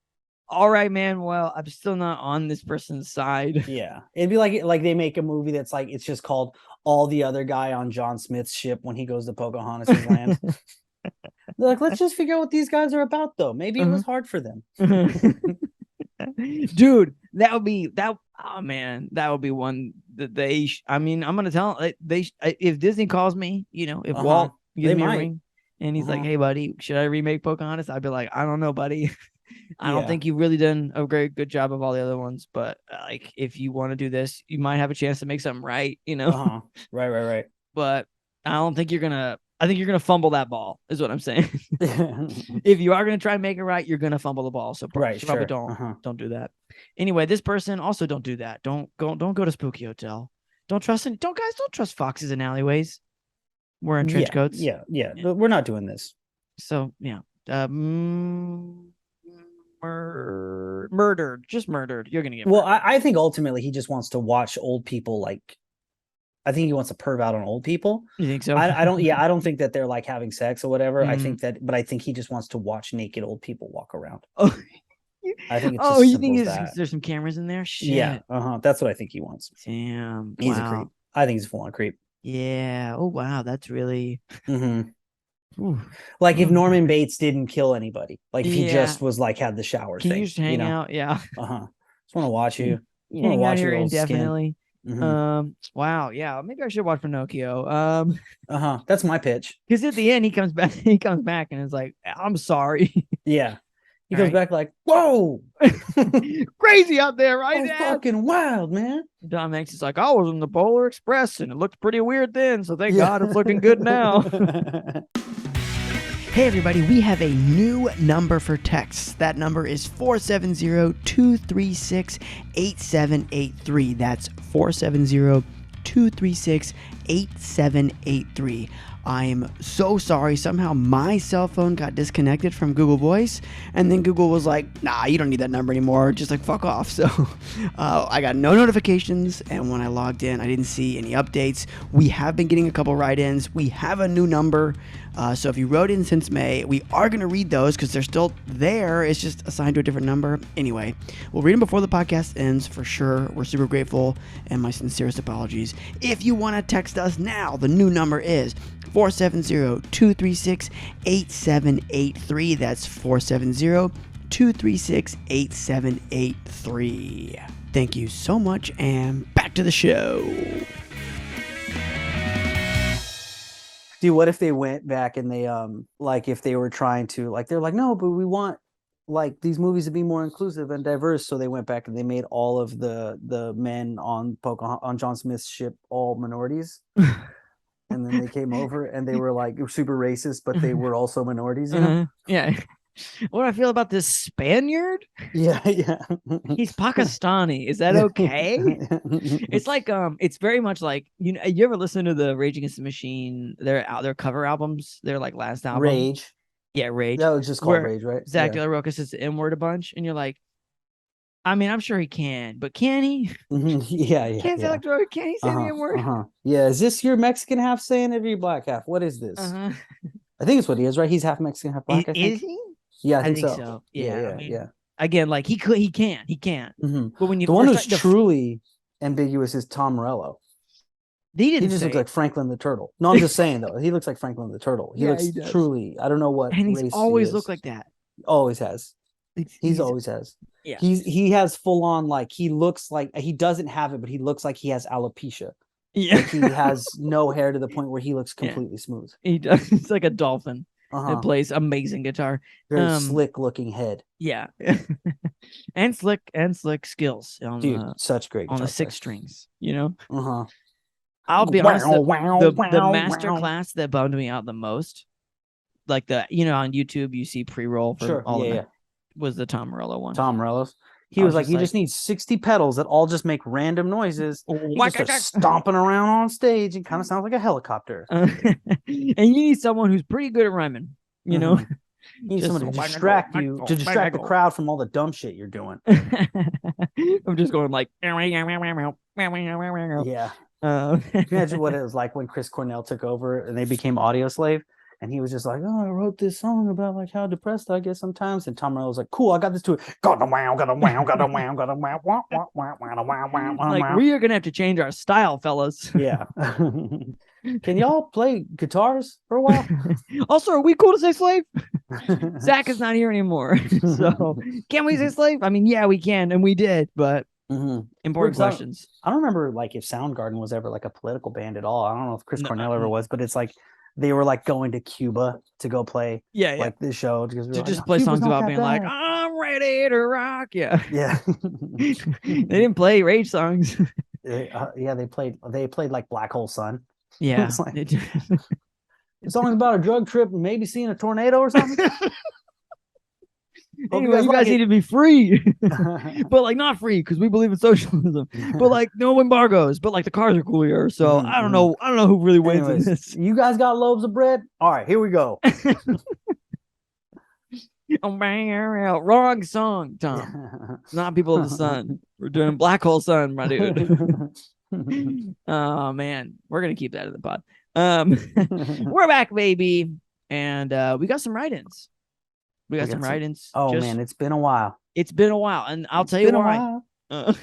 all right, man. Well, I'm still not on this person's side. Yeah, it'd be like they make a movie that's like it's just called All the Other Guy on John Smith's ship when he goes to Pocahontas' land. They're like, let's just figure out what these guys are about, though. Maybe it was hard for them. Dude, that would be that. Oh man, that would be one that they. I mean, I'm gonna tell they if Disney calls me, if Walt gives me a ring and he's like, hey buddy, should I remake Pocahontas? I'd be like, I don't know, buddy. I don't think you've really done a very good job of all the other ones, but like if you want to do this, you might have a chance to make something right, Right. But I don't think you're gonna. I think you're gonna fumble that ball, is what I'm saying. If you are gonna try and make it right, you're gonna fumble the ball. So probably don't do that. Anyway, this person also don't do that. Don't go to Spooky Hotel. Don't trust foxes in alleyways wearing trench coats. Yeah. We're not doing this. So yeah. Murdered. You're gonna get well. I think ultimately he just wants to watch old people. Like, I think he wants to perv out on old people. You think so? I don't. Yeah, I don't think that they're like having sex or whatever. I think he just wants to watch naked old people walk around. Oh, I think it's Oh, just you simple think as that. there's some cameras in there? Shit. Yeah, that's what I think he wants. Damn. He's a Wow. creep. I think he's a full-on creep. Yeah. Oh, wow. That's really. Ooh. Like if Oh. Norman Bates didn't kill anybody, like if he Yeah. just was like had the shower Can you thing, just hang out? Yeah. Just want to watch you. You Just want to hang out watch here your old skin. indefinitely. Wow. Yeah. Maybe I should watch Pinocchio. That's my pitch. Because at the end he comes back. He comes back and is like, "I'm sorry." Yeah, he All goes right. back like, "Whoa, Crazy out there, right? oh, Dad? fucking wild, man." Tom Hanks is like, I was in the Polar Express and it looked pretty weird then, so thank God it's looking good now. Hey everybody, we have a new number for texts. That number is 470-236-8783. That's 470-236-8783. I'm so sorry. Somehow my cell phone got disconnected from Google Voice, and then Google was like, nah, you don't need that number anymore. Just like, fuck off. So I got no notifications, and when I logged in, I didn't see any updates. We have been getting a couple write-ins. We have a new number. So if you wrote in since May, we are going to read those because they're still there. It's just assigned to a different number. Anyway, we'll read them before the podcast ends for sure. We're super grateful, and my sincerest apologies. If you want to text us now, the new number is 470-236-8783. That's 470-236-8783. Thank you so much, and back to the show. Dude, what if they went back and they like if they were trying to like they're like, no, but we want like these movies to be more inclusive and diverse, so they went back and they made all of the men on John Smith's ship all minorities. And then they came over and they were like super racist, but they were also minorities, you know? Yeah. What do I feel about this Spaniard? Yeah. He's Pakistani. Is that okay? It's like it's very much like, you know, you ever listen to the Rage Against the Machine, their cover albums, their like last album? Rage. Yeah, Rage. That was just called Rage, right? Zach De La Rocha says the N-word a bunch, and you're like, I mean, I'm sure he can, but can he? Yeah. Can Zach De La Rocha, can he say the N-word? Yeah, is this your Mexican half saying it or your black half? What is this? I think it's what he is, right? He's half Mexican, half black. Is he? Yeah, I think so. Yeah. Again, like he can't. But when you the one who's truly ambiguous is Tom Morello. He just looks like Franklin the Turtle. No, I'm just saying though. He looks like Franklin the Turtle. He looks truly. I don't know what. And he's always looked like that. Always has. He's always has. Yeah. He has full on like he looks like he doesn't have it, but he looks like he has alopecia. Yeah. Like he has no hair to the point where he looks completely smooth. He does. It's like a dolphin. It plays amazing guitar. Very slick looking head. Yeah. and slick skills. Dude, such great on the six strings, you know? I'll be honest, the master class that bummed me out the most, like on YouTube you see pre-roll for all of that, was the Tom Morello one. Tom Morello's. He was like, you just need 60 pedals that all just make random noises. He just starts stomping around on stage and kind of sounds like a helicopter. And you need someone who's pretty good at rhyming, you know? You need someone to distract the crowd from all the dumb shit you're doing. I'm just going like, yeah. Imagine what it was like when Chris Cornell took over and they became Audio Slave. And he was just like, oh, I wrote this song about like how depressed I get sometimes. And Tom Morello was like, cool, I got this too. Like, we are going to have to change our style, fellas. Yeah. Can y'all play guitars for a while? Also, are we cool to say slave? Zach is not here anymore. So can we say slave? I mean, yeah, we can. And we did, but important questions. I don't remember like if Soundgarden was ever like a political band at all. I don't know if Chris Cornell ever was, but it's like, they were like going to Cuba to go play like this show because to just play songs about being like, I'm ready to rock. Yeah. They didn't play Rage songs. They played like Black Hole Sun. Yeah. Like, the song's about a drug trip and maybe seeing a tornado or something. Anyway, you guys need to be free, but like not free because we believe in socialism. But like no embargoes. But like the cars are cool here, so I don't know who really wins in this. You guys got loaves of bread? All right, here we go. Wrong song, Tom. Not People of the Sun. We're doing Black Hole Sun, my dude. Oh man, we're gonna keep that in the pod. We're back, baby, and we got some write-ins. We got some write-ins. Oh man, it's been a while. It's been a while, and I'll tell you why. I'll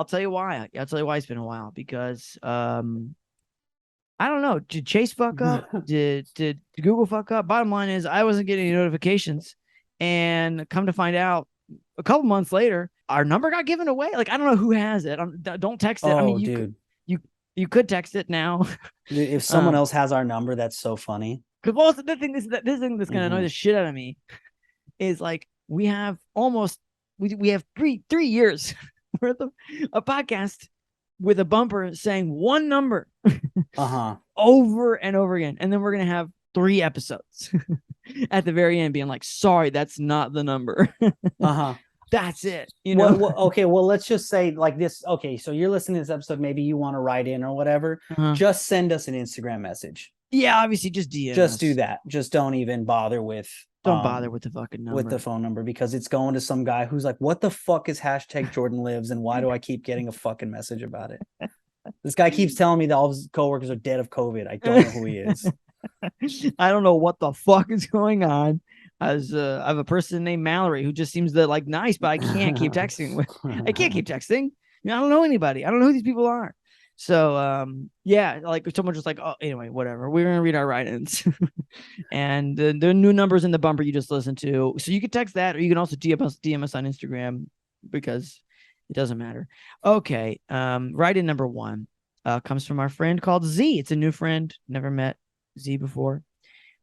tell you why. I'll tell you why it's been a while, because I don't know. Did Chase fuck up? Did Google fuck up? Bottom line is, I wasn't getting any notifications, and come to find out, a couple months later, our number got given away. Like, I don't know who has it. Don't text it. Oh, I mean, dude, you could text it now. dude, if someone else has our number, that's so funny. Because well, the thing is that this thing that's gonna annoy the shit out of me is, like, we have we have three years worth of a podcast with a bumper saying one number over and over again, and then we're gonna have 3 episodes at the very end being like, sorry, that's not the number. That's it, you know. Okay, well, let's just say like this. Okay, so you're listening to this episode, maybe you want to write in or whatever, just send us an Instagram message. Yeah, obviously, just DM just us. Do that. Just don't even bother with bother with the fucking number, with the phone number, because it's going to some guy who's like, what the fuck is hashtag Jordan lives, and why do I keep getting a fucking message about it? This guy keeps telling me that all his coworkers are dead of COVID. I don't know who he is. I don't know what the fuck is going on. I have a person named Mallory who just seems to like nice, but I can't keep texting. I can't keep texting. I don't know anybody. I don't know who these people are. So yeah, like someone just like, oh, anyway, whatever. We're gonna read our write-ins, and the new numbers in the bumper you just listened to. So you can text that, or you can also DM us on Instagram, because it doesn't matter. Okay, write-in number 1 comes from our friend called Z. It's a new friend, never met Z before,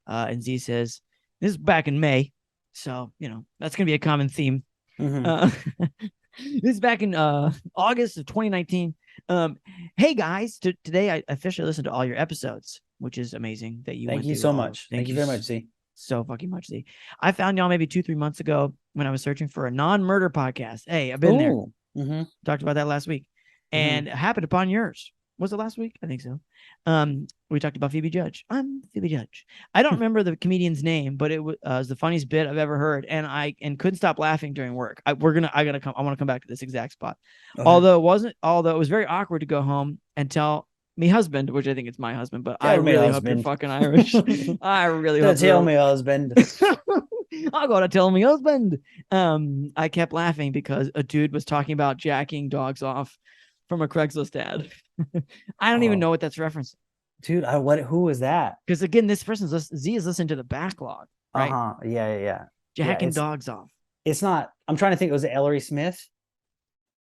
and Z says, this is back in May, so you know that's gonna be a common theme. This is back in August of 2019. Hey guys, today I officially listened to all your episodes, which is amazing that you. Thank you so much. Thank you very much, Z. So fucking much, Z. I found y'all maybe 2-3 months ago when I was searching for a non-murder podcast. Hey, I've been there. Talked about that last week, and happened upon yours. Was it last week? I think so. We talked about Phoebe Judge. I'm Phoebe Judge. I don't remember the comedian's name, but it was the funniest bit I've ever heard, and I couldn't stop laughing during work. I want to come back to this exact spot. Okay. Although it was very awkward to go home and tell me husband, which I think it's my husband, but I really hope you're fucking Irish. I really hope. Tell me husband. I'll go to tell me husband. I kept laughing because a dude was talking about jacking dogs off from a Craigslist ad. I don't even know what that's referencing. Dude, who was that? Because again, this person's Z is listening to the backlog, right? Yeah. Jacking dogs off. It's not. I'm trying to think. Was it Ellery Smith?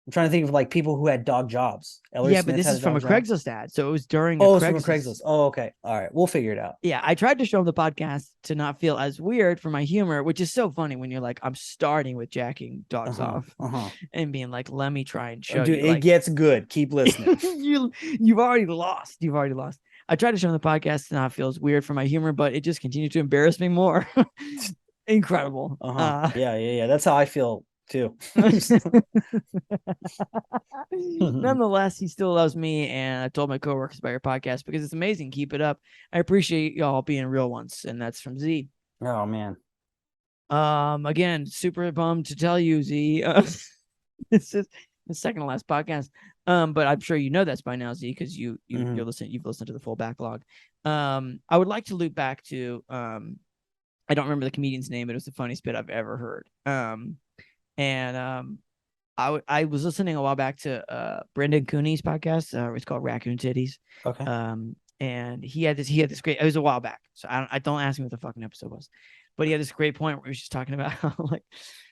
I'm trying to think of like people who had dog jobs. Ellery Smith, but this is from a Craigslist ad, so it was during. Oh, it's from a Craigslist. Oh, okay. All right, we'll figure it out. Yeah, I tried to show him the podcast to not feel as weird for my humor, which is so funny when you're like, I'm starting with jacking dogs off, and being like, let me try and show dude, you. It gets good. Keep listening. You've already lost. You've already lost. I tried to show him the podcast to not feel as weird for my humor, but it just continued to embarrass me more. Incredible. Yeah. That's how I feel too. Nonetheless, he still loves me, and I told my coworkers about your podcast because it's amazing. Keep it up. I appreciate y'all being real ones, and that's from Z. Oh man. Again, super bummed to tell you, Z. This is the second to last podcast. But I'm sure you know that's by now, Z, because you've listened to the full backlog. I would like to loop back to I don't remember the comedian's name, but it was the funniest bit I've ever heard. I was listening a while back to Brendan Cooney's podcast. It's called Raccoon Titties. Okay. And he had this great. It was a while back, so I don't ask me what the fucking episode was, but he had this great point where he was just talking about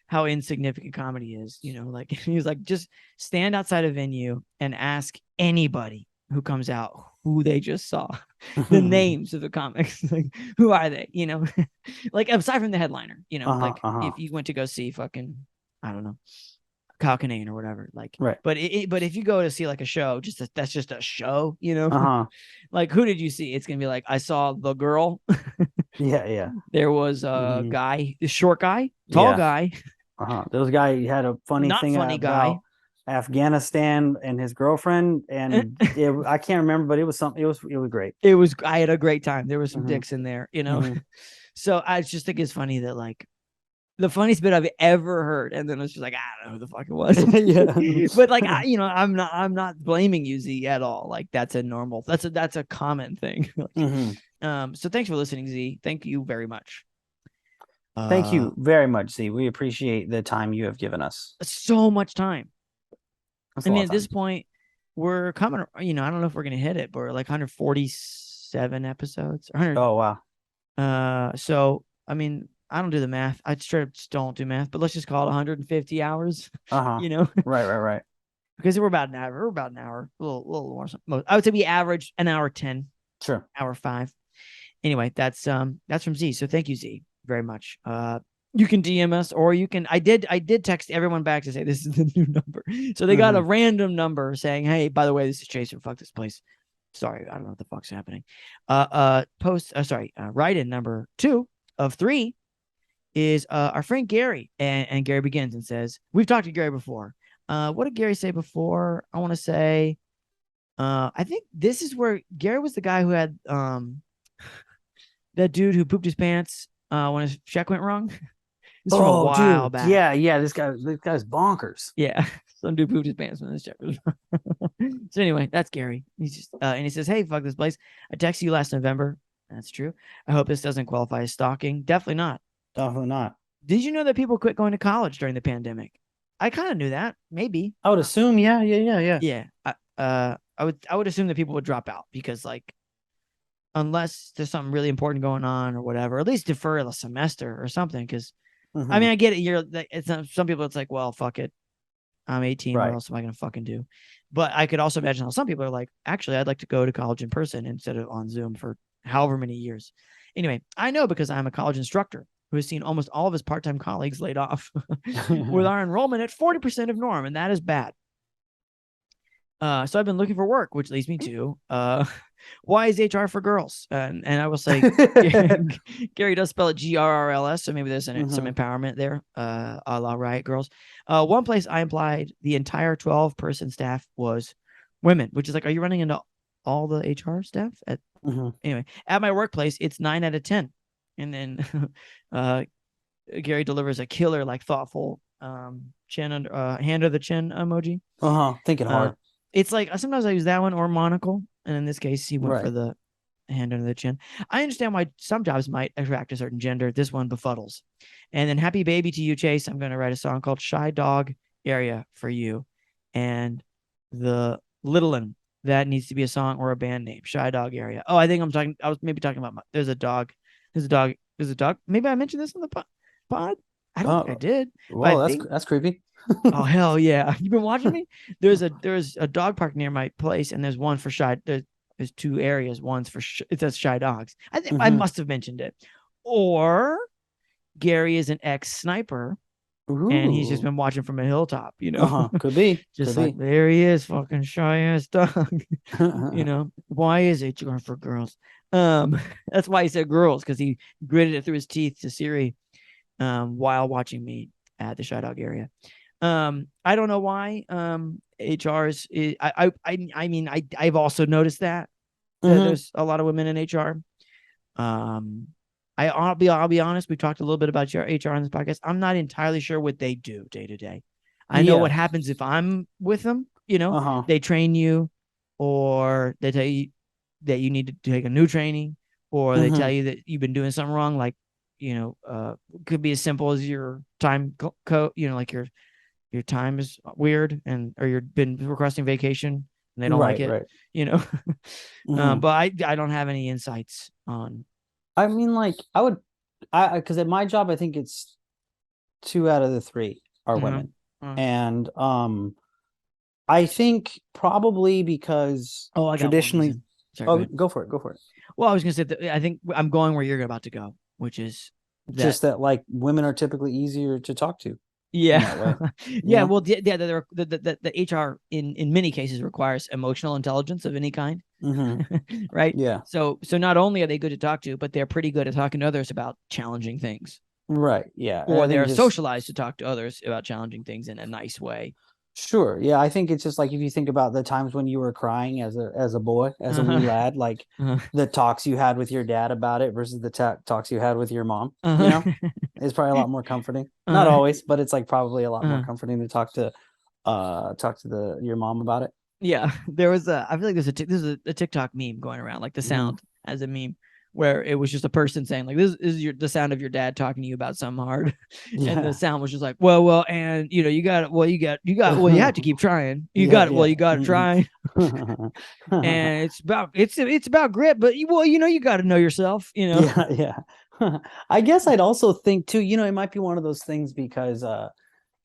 how insignificant comedy is. You know, like he was like, just stand outside a venue and ask anybody who comes out who they just saw, the names of the comics, like who are they? You know, like aside from the headliner, you know, if you went to go see fucking, I don't know, Kyle Kinane or whatever, like, right. But if you go to see like a show, that's just a show, you know, like who did you see? It's gonna be like, I saw the girl. Yeah. There was a guy, a short guy, tall guy. There was a guy who had a funny thing funny about guy. Afghanistan and his girlfriend, and I can't remember, but it was something. It was great. I had a great time. There was some dicks in there, you know. So I just think it's funny that like the funniest bit I've ever heard, and then it's just like, I don't know who the fuck it was. But like I'm not blaming you, Z, at all. Like that's a common thing. So thanks for listening, Z. Thank you very much. Thank you very much, Z. We appreciate the time you have given us. So much time. That's I a lot mean, of at this time. point, we're coming, I don't know if we're gonna hit it, but we're like 147 episodes. 100. Oh wow. So I mean, I don't do the math. I straight up just don't do math, but let's just call it 150 hours, Uh-huh. you know, Right. because we're about an hour. We're about an hour, a little more. I would say we average an hour 10, Sure. hour 5. Anyway, that's from Z. So thank you, Z, very much. You can DM us, or you can. I did text everyone back to say this is the new number. So they got a random number saying, "Hey, by the way, this is Jason. Fuck this place. Sorry, I don't know what the fuck's happening." Write in number 2 of 3 is our friend Gary, and Gary begins and says, "We've talked to Gary before. What did Gary say before? I want to say, I think this is where Gary was the guy who had that dude who pooped his pants when his check went wrong." This is from a Oh, while dude. back. Yeah. This guy's bonkers. Yeah, some dude pooped his pants when his check was wrong. So anyway, that's Gary. He's just and he says, "Hey, fuck this place. I texted you last November. That's true. I hope this doesn't qualify as stalking. Definitely not. Definitely not. Did you know that people quit going to college during the pandemic? I kind of knew that. Maybe. I would assume, yeah. Yeah. I would assume that people would drop out because like unless there's something really important going on or whatever, at least defer a semester or something. Because I mean, I get it. It's not, some people. It's like, well, fuck it. I'm 18. What Right. else am I gonna fucking do? But I could also imagine how some people are like, actually, I'd like to go to college in person instead of on Zoom for however many years. Anyway, I know because I'm a college instructor who has seen almost all of his part-time colleagues laid off with our enrollment at 40% of norm, and that is bad. So I've been looking for work, which leads me to why is HR for girls? And I will say Gary does spell it GRRLS, so maybe there's some empowerment there. A la Riot Girls. One place I implied the entire 12-person staff was women, which is like, are you running into all the HR staff? Anyway, at my workplace, it's 9 out of 10. And then Gary delivers a killer, like thoughtful chin under hand under the chin emoji. Thinking hard. It's like sometimes I use that one or monocle, and in this case, he went for the hand under the chin. I understand why some jobs might attract a certain gender. This one befuddles. And then happy baby to you, Chase. I'm going to write a song called Shy Dog Area for you. And the little one, that needs to be a song or a band name. Shy Dog Area. Oh, I was maybe talking about, there's a dog. Maybe I mentioned this in the pod. I don't think I did. Well, that's creepy. Oh hell yeah! You've been watching me. There's a dog park near my place, and there's one for shy. There's 2 areas. One's for it says shy dogs. I think I must have mentioned it. Or Gary is an ex-sniper, and he's just been watching from a hilltop. Could be. Just like there he is, fucking shy ass dog. Why is HR for girls? That's why he said girls, because he gritted it through his teeth to Siri, while watching me at the shy dog area. I don't know why. HR's. I mean, I've also noticed that there's a lot of women in HR. I'll be honest. We've talked a little bit about your HR on this podcast. I'm not entirely sure what they do day to day. I know what happens if I'm with them. They train you, or they tell you that you need to take a new training, or they tell you that you've been doing something wrong. Like, could be as simple as your time code. Like your time is weird, or you've been requesting vacation and they don't like it. Right. But I don't have any insights on. I mean, like because at my job, I think it's 2 out of the 3 are women, and I think probably because traditionally. Sorry, go for it. Well, I was gonna say that I think I'm going where you're about to go, which is just that like women are typically easier to talk to. Yeah. Well, the HR in many cases requires emotional intelligence of any kind. Right. Yeah. So not only are they good to talk to, but they're pretty good at talking to others about challenging things. Right. Yeah. Or they're socialized to talk to others about challenging things in a nice way. Sure. Yeah. I think it's just like if you think about the times when you were crying as a boy, as a wee lad, like the talks you had with your dad about it versus the talks you had with your mom, it's probably a lot more comforting. Not always, but it's like probably a lot more comforting to talk to your mom about it. Yeah. I feel like there's a TikTok meme going around, like the sound as a meme where it was just a person saying like, this is the sound of your dad talking to you about something hard. And the sound was just like, well, and you got it. Well, you have to keep trying. You got it. Well, you got to try. And it's about grit, but you got to know yourself, Yeah. I guess I'd also think too, it might be one of those things because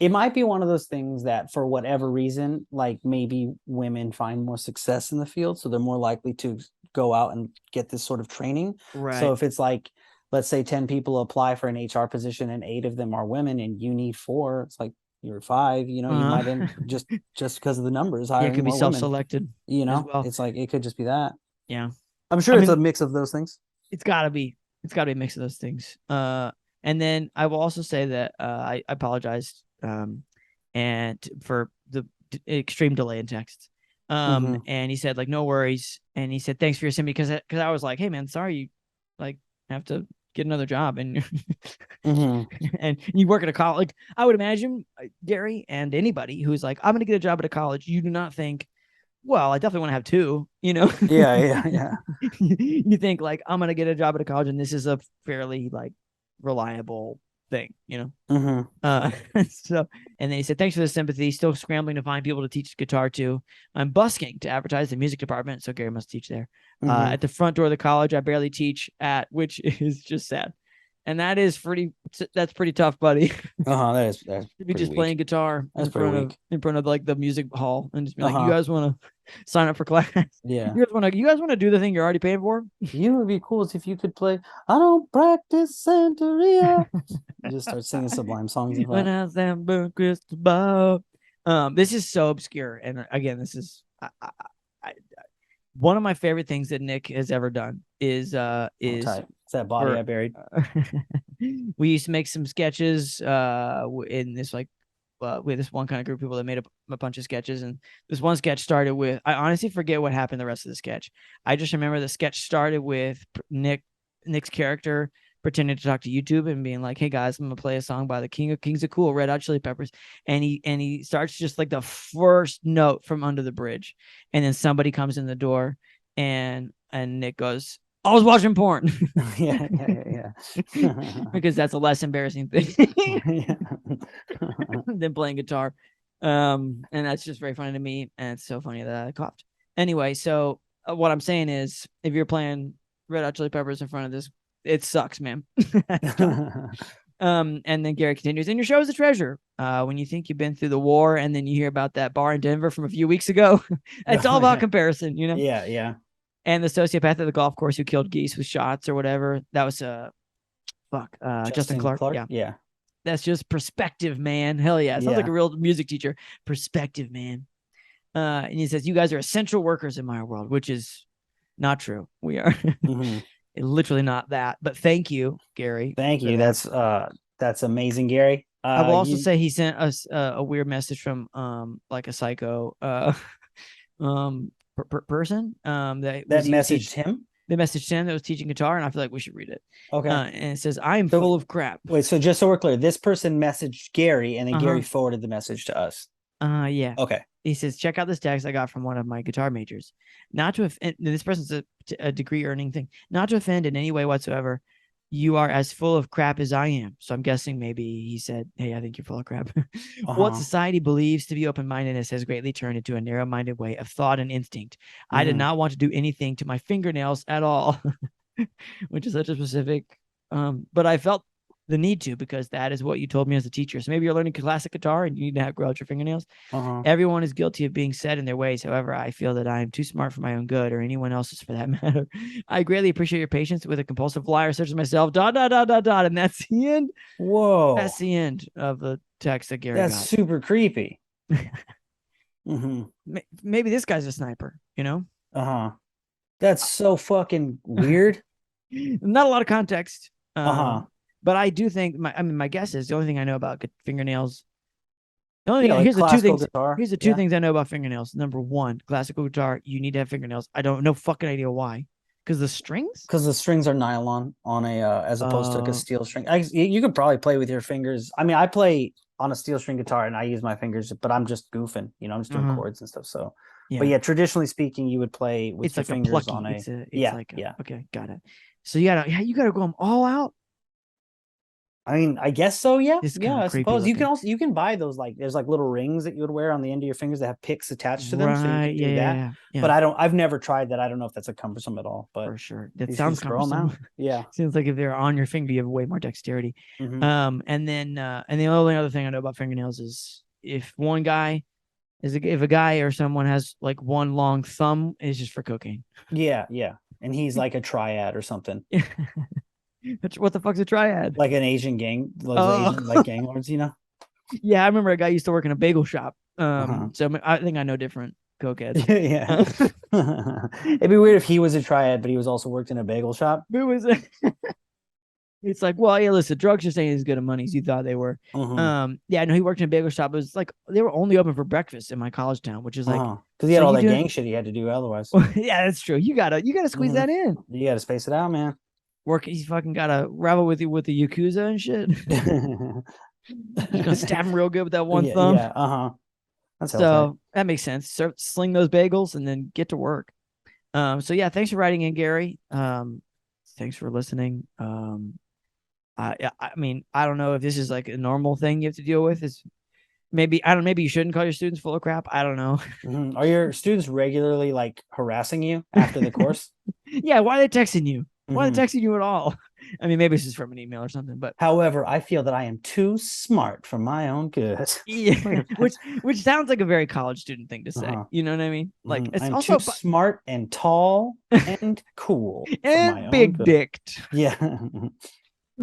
it might be one of those things that for whatever reason, like maybe women find more success in the field, so they're more likely to go out and get this sort of training. Right. So if it's like, let's say 10 people apply for an HR position and 8 of them are women and you need 4, it's like you're 5, you might end just because of the numbers hiring it could be more women. self-selected, well. It's like it could just be that. Yeah, I'm sure it's a mix of those things. It's gotta be a mix of those things. And then I will also say that I apologized and for the extreme delay in texts. And he said like, no worries, and he said thanks for your send because I was like, hey man, sorry you like have to get another job and and you work at a college. Like, I would imagine Gary and anybody who's like, I'm gonna get a job at a college, you do not think, well, I definitely want to have 2, Yeah. You think like, I'm gonna get a job at a college and this is a fairly like reliable thing, so, and then he said thanks for the sympathy, still scrambling to find people to teach guitar to. I'm busking to advertise the music department, so Gary must teach there. At the front door of the college I barely teach at, which is just sad, and that's pretty tough, buddy. That's to be just playing guitar in front of like the music hall and just be like, you guys want to sign up for class? Yeah. You guys want to do the thing you're already paying for? You would be cool if you could play I Don't Practice Santeria. You just start singing Sublime songs. When I stand burn Cristobal. This is so obscure, and again, this is one of my favorite things that Nick has ever done is it's that body I buried. We used to make some sketches in this like we had this one kind of group of people that made a bunch of sketches, and this one sketch started with, I honestly forget what happened the rest of the sketch. I just remember the sketch started with Nick's character pretending to talk to YouTube and being like, hey guys, I'm gonna play a song by the Kings of Cool, Red Hot Chili Peppers, and he starts just like the first note from Under the Bridge, and then somebody comes in the door and Nick goes, I was watching porn. Yeah. Because that's a less embarrassing thing than playing guitar. And that's just very funny to me, and it's so funny that I coughed. Anyway, so what I'm saying is, if you're playing Red Hot Chili Peppers in front of this, it sucks, man. And then Gary continues, and your show is a treasure. When you think you've been through the war and then you hear about that bar in Denver from a few weeks ago, it's all about comparison, Yeah. And the sociopath at the golf course who killed geese with shots or whatever, that was Justin Clark. Yeah. That's just perspective, man. Hell yeah. Sounds like a real music teacher. Perspective, man. And he says, you guys are essential workers in my world, which is not true. We are literally not that. But thank you, Gary. Thank you. That's amazing, Gary. I will also say he sent us a weird message from like a psycho person that messaged him. They messaged him that was teaching guitar, and I feel like we should read it. Okay. And it says, I am full of crap. Wait, so just so we're clear, this person messaged Gary, and then Gary forwarded the message to us. Yeah. Okay. He says, check out this text I got from one of my guitar majors. Not to offend, this person's a degree earning thing. Not to offend in any way whatsoever. You are as full of crap as I am. So I'm guessing maybe he said, hey, I think you're full of crap. What society believes to be open-mindedness has greatly turned into a narrow-minded way of thought and instinct. I did not want to do anything to my fingernails at all, which is such a specific, but I felt the need to, because that is what you told me as a teacher. So maybe you're learning classic guitar and you need to grow out your fingernails. Everyone is guilty of being set in their ways. However, I feel that I am too smart for my own good, or anyone else's for that matter. I greatly appreciate your patience with a compulsive liar such as myself. ... And that's the end. Whoa. That's the end of the text that Gary got. That's super creepy. Maybe this guy's a sniper, That's so fucking weird. Not a lot of context. But I do think my guess is the only thing I know about fingernails. The only thing, here's the two things. Guitar. Here's the two things I know about fingernails. Number one, classical guitar, you need to have fingernails. I don't know fucking idea why. Because the strings? Because the strings are nylon on a as opposed to like a steel string. You could probably play with your fingers. I mean, I play on a steel string guitar and I use my fingers, but I'm just goofing. I'm just doing chords and stuff. So, but yeah, traditionally speaking, you would play with your fingers on a. Okay, got it. So you gotta go all out. I mean, I guess so. Yeah, This is yeah. kind of I creepy suppose you can looking. also buy those, like, there's like little rings that you would wear on the end of your fingers that have picks attached to them, so you Right. can Yeah, do yeah, that. yeah. Yeah. But I've never tried that. I don't know if that's a cumbersome at all. But For sure. That you should sounds just throw them cumbersome. out. Yeah. Seems like if they're on your finger, you have way more dexterity. Hmm. And the only other thing I know about fingernails is if one guy if a guy or someone has like one long thumb, it's just for cocaine. Yeah, yeah. And he's like a triad or something, What the fuck's a triad? like an Asian gang, those Asian like Oh, gang lords, you know. yeah, I remember a guy used to work in a bagel shop. Uh-huh. So I think I know different cokeheads. Yeah. It'd be weird if he was a triad, but he was also worked in a bagel shop. It was it's like, well, yeah, listen, drugs just ain't as good of money as you thought they were. Uh-huh. Yeah, no, he worked in a bagel shop. It was like they were only open for breakfast in my college town, which is like, Uh-huh. Because he had so all you that doing? gang shit he had to do otherwise. Yeah, that's true. You gotta squeeze Mhm. that in. You got to space it out, man. Work, he's fucking gotta ravel with you with the yakuza and shit. Just gonna stab him real good with that one Yeah, thumb. yeah. Uh-huh. That's hell tight. So that makes sense. So sling those bagels and then get to work. So yeah, thanks for writing in, Gary. Thanks for listening. I mean, I don't know if this is like a normal thing you have to deal with. Is maybe I don't. Maybe you shouldn't call your students full of crap. I don't know. Mhm. Are your students regularly like harassing you after the course? Yeah, why are they texting you? Why are they Mhm. texting you at all? I mean, maybe it's just from an email or something. But However, I feel that I am too smart for my own good. yeah, which sounds like a very college student thing to say. Uh-huh. You know what I mean? Like it's I'm also too smart and tall and cool for my and own big good. dicked. Yeah.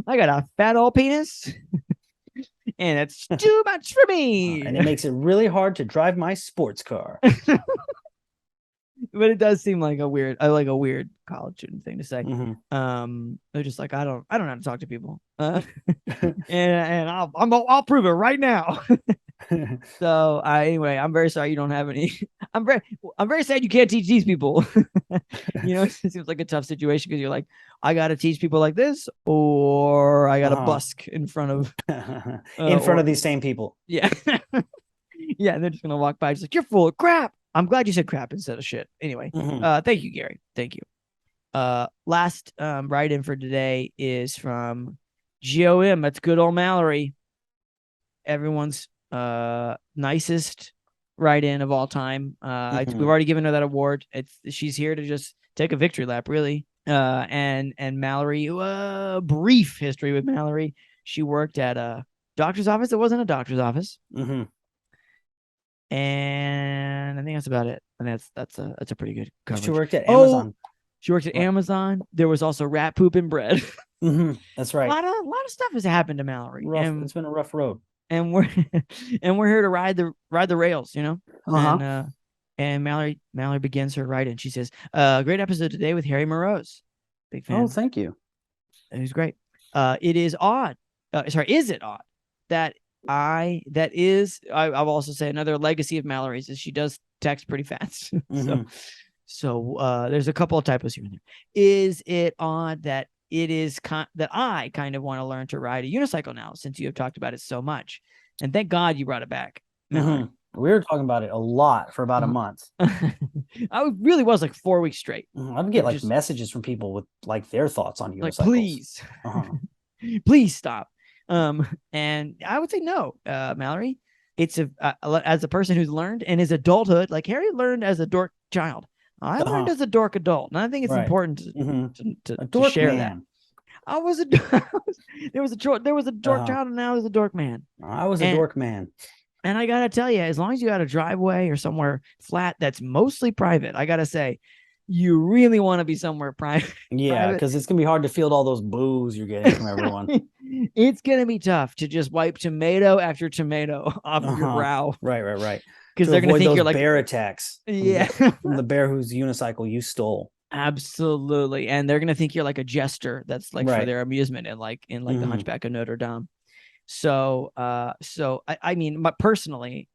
I got a fat old penis, and it's too much for me. And it makes it really hard to drive my sports car. But it does seem like a weird college student thing to say. Mhm. They're just like, I don't know how to talk to people, and I'll prove it right now. So anyway, I'm very sorry you don't have any. I'm very sad you can't teach these people. It seems like a tough situation because you're like, I got to teach people like this, or I got to busk in front of In front of these same people. yeah. Yeah, and they're just gonna walk by, just like, you're full of crap. I'm glad you said crap instead of shit. Anyway, Mhm. thank you, Gary. Thank you. Last write in for today is from GOM. That's good old Mallory. Everyone's nicest write in of all time. We've already given her that award. She's here to just take a victory lap, really. And Mallory, brief history with Mallory. She worked at a doctor's office. It wasn't a doctor's office. And I think that's about it. And that's a pretty good coverage. She worked at Amazon. She worked at Amazon. There was also rat poop and bread. That's right. A lot of stuff has happened to Mallory. It's been a rough road. And we're here to ride the rails, And Mallory begins her write-in. She says, great episode today with Harry Morose. Big fan. Oh, thank you. It was great. It is odd. Is it odd that I'll also say another legacy of Mallory's is she does text pretty fast. So there's a couple of typos here and there. Is it odd that that I kind of want to learn to ride a unicycle now, since you have talked about it so much? And thank God you brought it back, Mallory. We were talking about it a lot for about a month. I really was like 4 weeks straight. I would get messages from people with like their thoughts on unicycles. Like, please, please stop. And I would say no, Mallory. It's as a person who's learned in his adulthood, like Harry learned as a dork child. I learned as a dork adult, and I think it's important to share that. I was a there was a dork child, and now there's a dork man. I was a dork man. And I gotta tell you, as long as you got a driveway or somewhere flat that's mostly private, I gotta say, you really want to be somewhere private. Yeah, because it's gonna be hard to field all those boos you're getting from everyone. It's gonna be tough to just wipe tomato after tomato off of your brow. Right. Because they're gonna think you're like bear attacks. Yeah, from the bear whose unicycle you stole. Absolutely, and they're gonna think you're like a jester that's like for their amusement, and like in like the Hunchback of Notre Dame. So, I mean, but personally,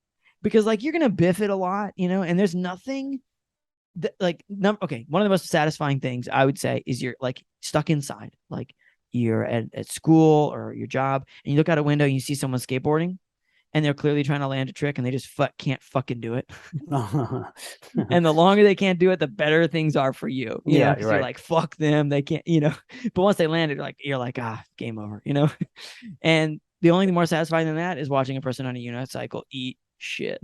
because like you're gonna biff it a lot, and there's nothing that one of the most satisfying things I would say is you're like stuck inside, like you're at school or your job, and you look out a window and you see someone skateboarding, and they're clearly trying to land a trick and they just can't fucking do it. And the longer they can't do it, the better things are for you. You know, because you're like, fuck them. They can't, you know, but once they land it, you're like, game over, you know? And the only thing more satisfying than that is watching a person on a unicycle eat shit.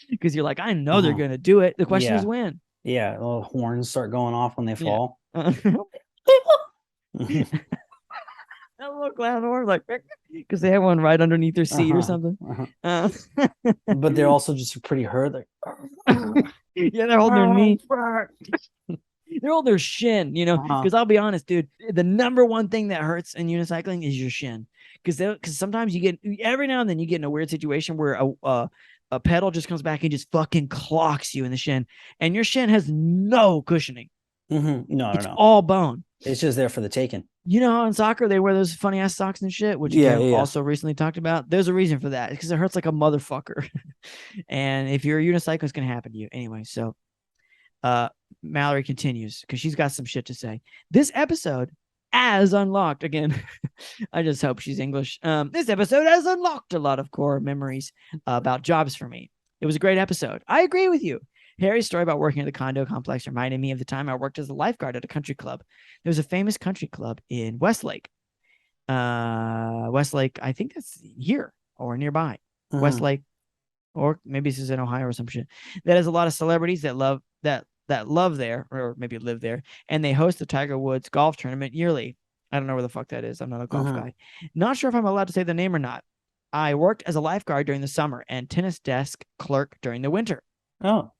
Because you're like, I know they're going to do it. The question is when. Yeah. Little horns start going off when they fall. That little clown horn, like, because they have one right underneath their seat or something. But they're also just pretty hurt. Like, yeah, they're holding their knee. They're holding their shin, you know. Because I'll be honest, dude, the number one thing that hurts in unicycling is your shin. Because sometimes every now and then you get in a weird situation where a pedal just comes back and just fucking clocks you in the shin, and your shin has no cushioning. No, it's all bone. It's just there for the taking. You know, in soccer, they wear those funny ass socks and shit, which also recently talked about. There's a reason for that, because it hurts like a motherfucker. And if you're a unicycle, it's going to happen to you. Anyway, so Mallory continues because she's got some shit to say. This episode has unlocked, again, I just hope she's English. This episode has unlocked a lot of core memories about jobs for me. It was a great episode. I agree with you. Harry's story about working at the condo complex reminded me of the time I worked as a lifeguard at a country club. There was a famous country club in Westlake. Westlake, I think that's here or nearby. Westlake, or maybe this is in Ohio or some shit. That has a lot of celebrities that love there, or maybe live there, and they host the Tiger Woods golf tournament yearly. I don't know where the fuck that is. I'm not a golf guy. Not sure if I'm allowed to say the name or not. I worked as a lifeguard during the summer and tennis desk clerk during the winter. Oh.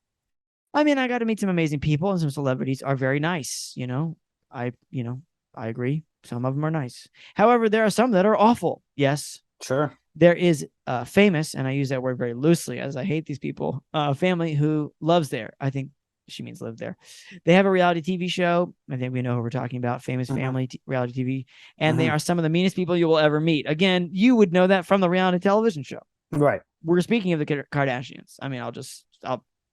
I mean, I got to meet some amazing people, and some celebrities are very nice. I agree. Some of them are nice. However, there are some that are awful. Yes. Sure. There is famous, and I use that word very loosely as I hate these people, family who loves there. I think she means live there. They have a reality TV show. I think we know who we're talking about. Famous family reality TV. And they are some of the meanest people you will ever meet. Again, you would know that from the reality television show. Right. We're speaking of the Kardashians. I mean,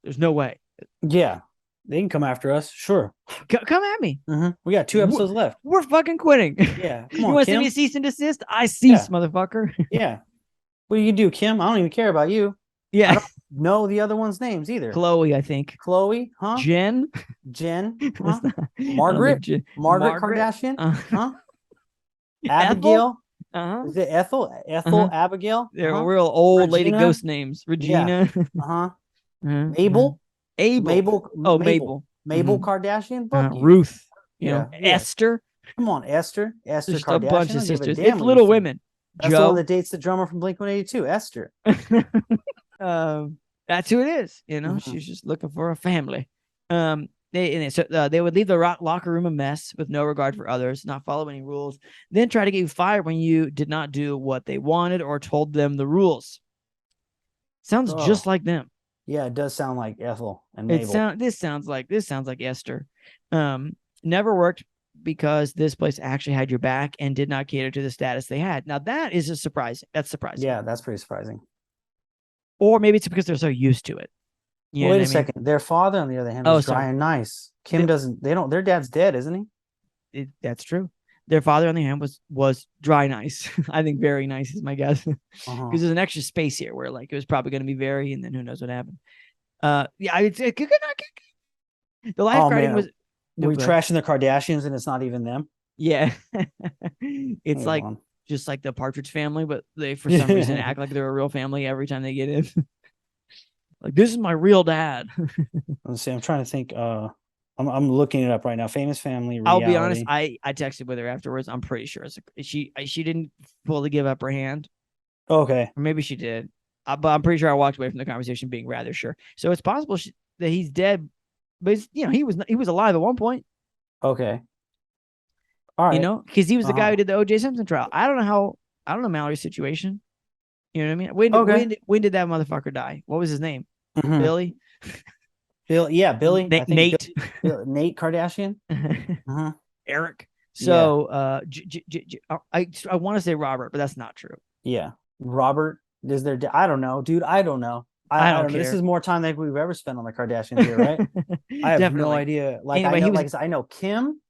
there's no way. Yeah. They can come after us. Sure. Come at me. We got 2 episodes left. We're fucking quitting. Yeah. Come on, you want to send me a cease and desist? I cease, motherfucker. Yeah. What do you do, Kim? I don't even care about you. Yeah. I don't know the other one's names either. Chloe, I think. Chloe, huh? Jen. Huh? Margaret Kardashian, huh? Abigail. Is it Ethel? Abigail. They're real old lady ghost names. Regina. Mabel. Mabel. Mabel Kardashian. Ruth. Esther. Come on, Esther. Esther Just Kardashian. A bunch of sisters. It's Little Women. That's the one that dates the drummer from Blink-182, Esther. That's who it is. She's just looking for a family. They would leave the locker room a mess with no regard for others, not follow any rules, then try to get you fired when you did not do what they wanted or told them the rules. Sounds just like them. Yeah, it does sound like Ethel and Mabel. This sounds like Esther. Never worked because this place actually had your back and did not cater to the status they had. Now that is a surprise. That's surprising. Yeah, that's pretty surprising. Or maybe it's because they're so used to it. Wait a second. Their father, on the other hand, was dry and nice. Kim doesn't. They don't. Their dad's dead, isn't he? That's true. Their father, on the other hand, was dry nice. I think very nice is my guess, because there's an extra space here where it was probably going to be very, and then who knows what happened. The lifeguarding was. We're trashing the Kardashians, and it's not even them. Yeah, it's just like the Partridge Family, but they for some reason act like they're a real family every time they get in. Like, this is my real dad. Let's see. I'm trying to think. I'm looking it up right now. Famous family. Reality. I'll be honest. I texted with her afterwards. I'm pretty sure she didn't fully give up her hand. Okay. Or maybe she did. But I'm pretty sure I walked away from the conversation being rather sure. So it's possible that he's dead, but he was alive at one point. Okay. All right. Because he was the guy who did the O.J. Simpson trial. I don't know Mallory's situation. You know what I mean? When did that motherfucker die? What was his name? Billy? Billy. Nate. Nate Kardashian. Eric. So I want to say Robert, but that's not true. Yeah. Robert is there. I don't know, dude. I don't know. I don't care. This is more time than we've ever spent on the Kardashians here, right? I have no idea. I know Kim,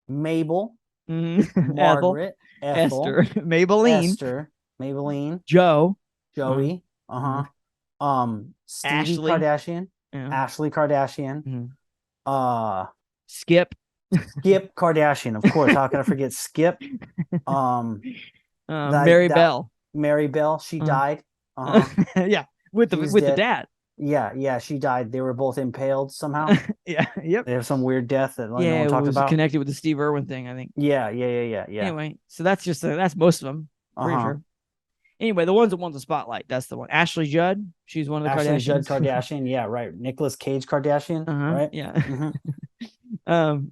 Mabel, Margaret, Esther, Maybelline, Maybelline, Joe, Joey. Stevie Ashley. Kardashian. Yeah. Ashley Kardashian. Skip. Skip Kardashian, of course. How can I forget Skip? Mary Bell. Mary Bell. She died. Yeah, with the dad. Yeah, she died. They were both impaled somehow. Yeah, yep. They have some weird death that no it one talked was about. Connected with the Steve Irwin thing, I think. Yeah. Anyway, so that's just that's most of them. Pretty sure. Anyway, the ones that won the spotlight, that's the one. Ashley Judd, she's one of the Kardashians. Judd Kardashian, yeah, right. Nicolas Cage Kardashian, right? Yeah.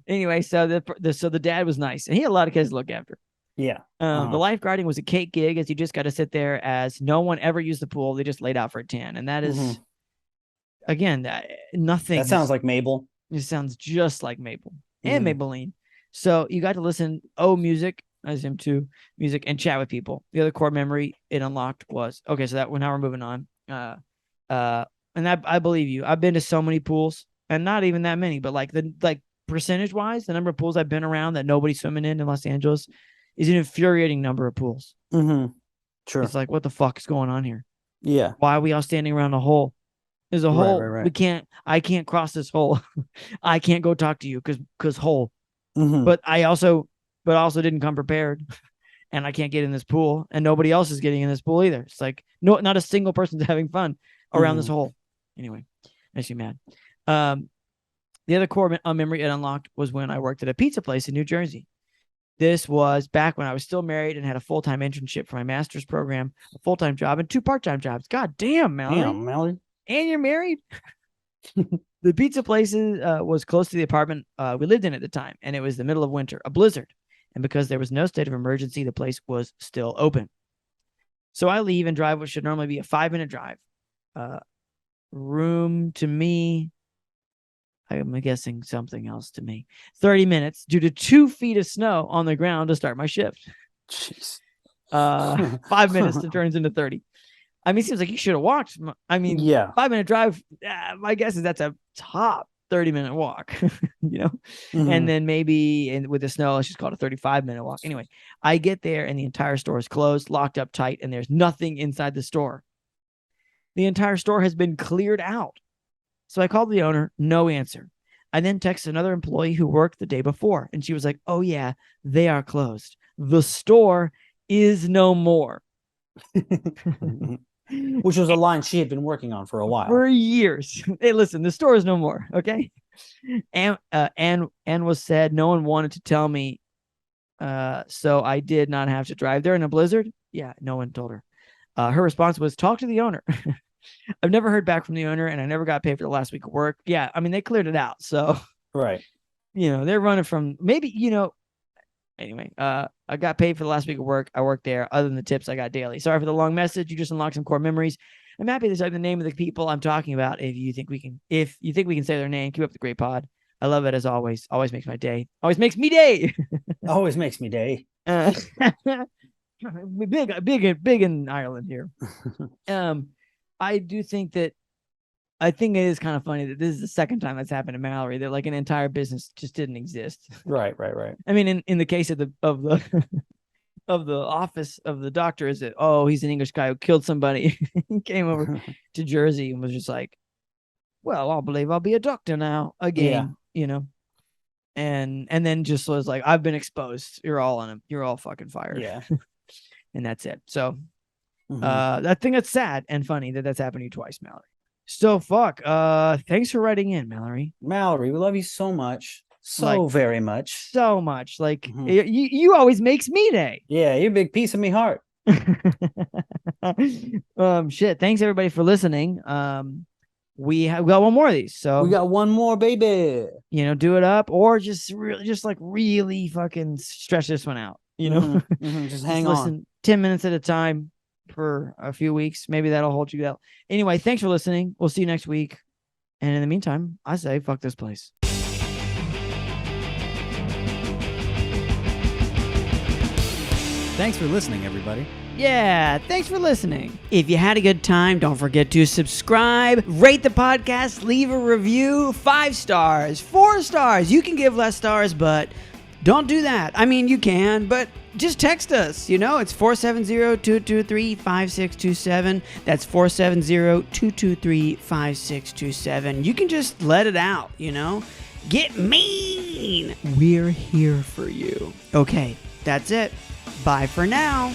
Anyway, so the dad was nice, and he had a lot of kids to look after. Yeah. The lifeguarding was a cake gig, as you just got to sit there, as no one ever used the pool. They just laid out for a tan, and that is, again, nothing. That sounds like Mabel. It sounds just like Mabel and Maybelline. So you got to listen. Music. As him to music and chat with people. The other core memory it unlocked was okay. So now we're moving on. And I believe you. I've been to so many pools, and not even that many, but like percentage wise, the number of pools I've been around that nobody's swimming in Los Angeles is an infuriating number of pools. Sure. It's like, what the fuck is going on here? Yeah. Why are we all standing around a hole? There's a hole. Right. I can't cross this hole. I can't go talk to you because hole. But I also didn't come prepared, and I can't get in this pool, and nobody else is getting in this pool either. It's like not a single person's having fun around this hole. Anyway, makes me mad. The other core memory it unlocked was when I worked at a pizza place in New Jersey. This was back when I was still married and had a full-time internship for my master's program, a full-time job, and 2 part-time jobs. God damn, Mallory. Damn, Mallory. And you're married? The pizza place was close to the apartment we lived in at the time, and it was the middle of winter, a blizzard. And because there was no state of emergency, the place was still open. So I leave and drive what should normally be a 5-minute drive. Room to me, I'm guessing something else to me. 30 minutes due to 2 feet of snow on the ground to start my shift. Jeez. 5 minutes to turns into 30. I mean, it seems like you should have walked. I mean, 5-minute drive, my guess is that's a top 30-minute walk, and then maybe with the snow, let's just call it a 35-minute walk. Anyway, I get there and the entire store is closed, locked up tight, and there's nothing inside the store. The entire store has been cleared out. So I called the owner, no answer. I then texted another employee who worked the day before, and she was like, oh yeah, they are closed. The store is no more. Which was a line she had been working on for a while. For years. Hey, listen, the store is no more, okay? And was said no one wanted to tell me, so I did not have to drive there in a blizzard. Yeah, no one told her. Her response was, talk to the owner. I've never heard back from the owner, and I never got paid for the last week of work. Yeah, I mean, they cleared it out, so. Right. They're running from, maybe, Anyway, I got paid for the last week of work. I worked there. Other than the tips I got daily. Sorry for the long message. You just unlocked some core memories. I'm happy to tell you the name of the people I'm talking about. If you think we can say their name, keep up the great pod. I love it as always. Always makes my day. Always makes me day. Always makes me day. Big in Ireland here. I think it is kind of funny that this is the second time that's happened to Mallory. That like an entire business just didn't exist. Right. I mean, in the case of the office of the doctor, is it? Oh, he's an English guy who killed somebody. He came over to Jersey and was just like, "Well, I believe I'll be a doctor now again." And then just was like, "I've been exposed. You're all on him. You're all fucking fired." Yeah. And that's it. So, I think that's sad and funny that that's happened to you twice, Mallory. So fuck. Thanks for writing in, Mallory. Mallory, we love you so much. Very much. So much. Like you always makes me day. Yeah, you're a big piece of me heart. Shit. Thanks everybody for listening. We got one more of these. So we got one more, baby. Do it up or just really fucking stretch this one out. Just hang on. Listen 10 minutes at a time for a few weeks. Maybe that'll hold you out. Anyway, thanks for listening. We'll see you next week. And in the meantime, I say fuck this place. Thanks for listening, everybody. Yeah, thanks for listening. If you had a good time, don't forget to subscribe, rate the podcast, leave a review, 5 stars, 4 stars. You can give less stars, but Don't do that. I mean, you can, but just text us. You know, it's 470-223-5627. That's 470-223-5627. You can just let it out, you know. Get mean. We're here for you. Okay, that's it. Bye for now.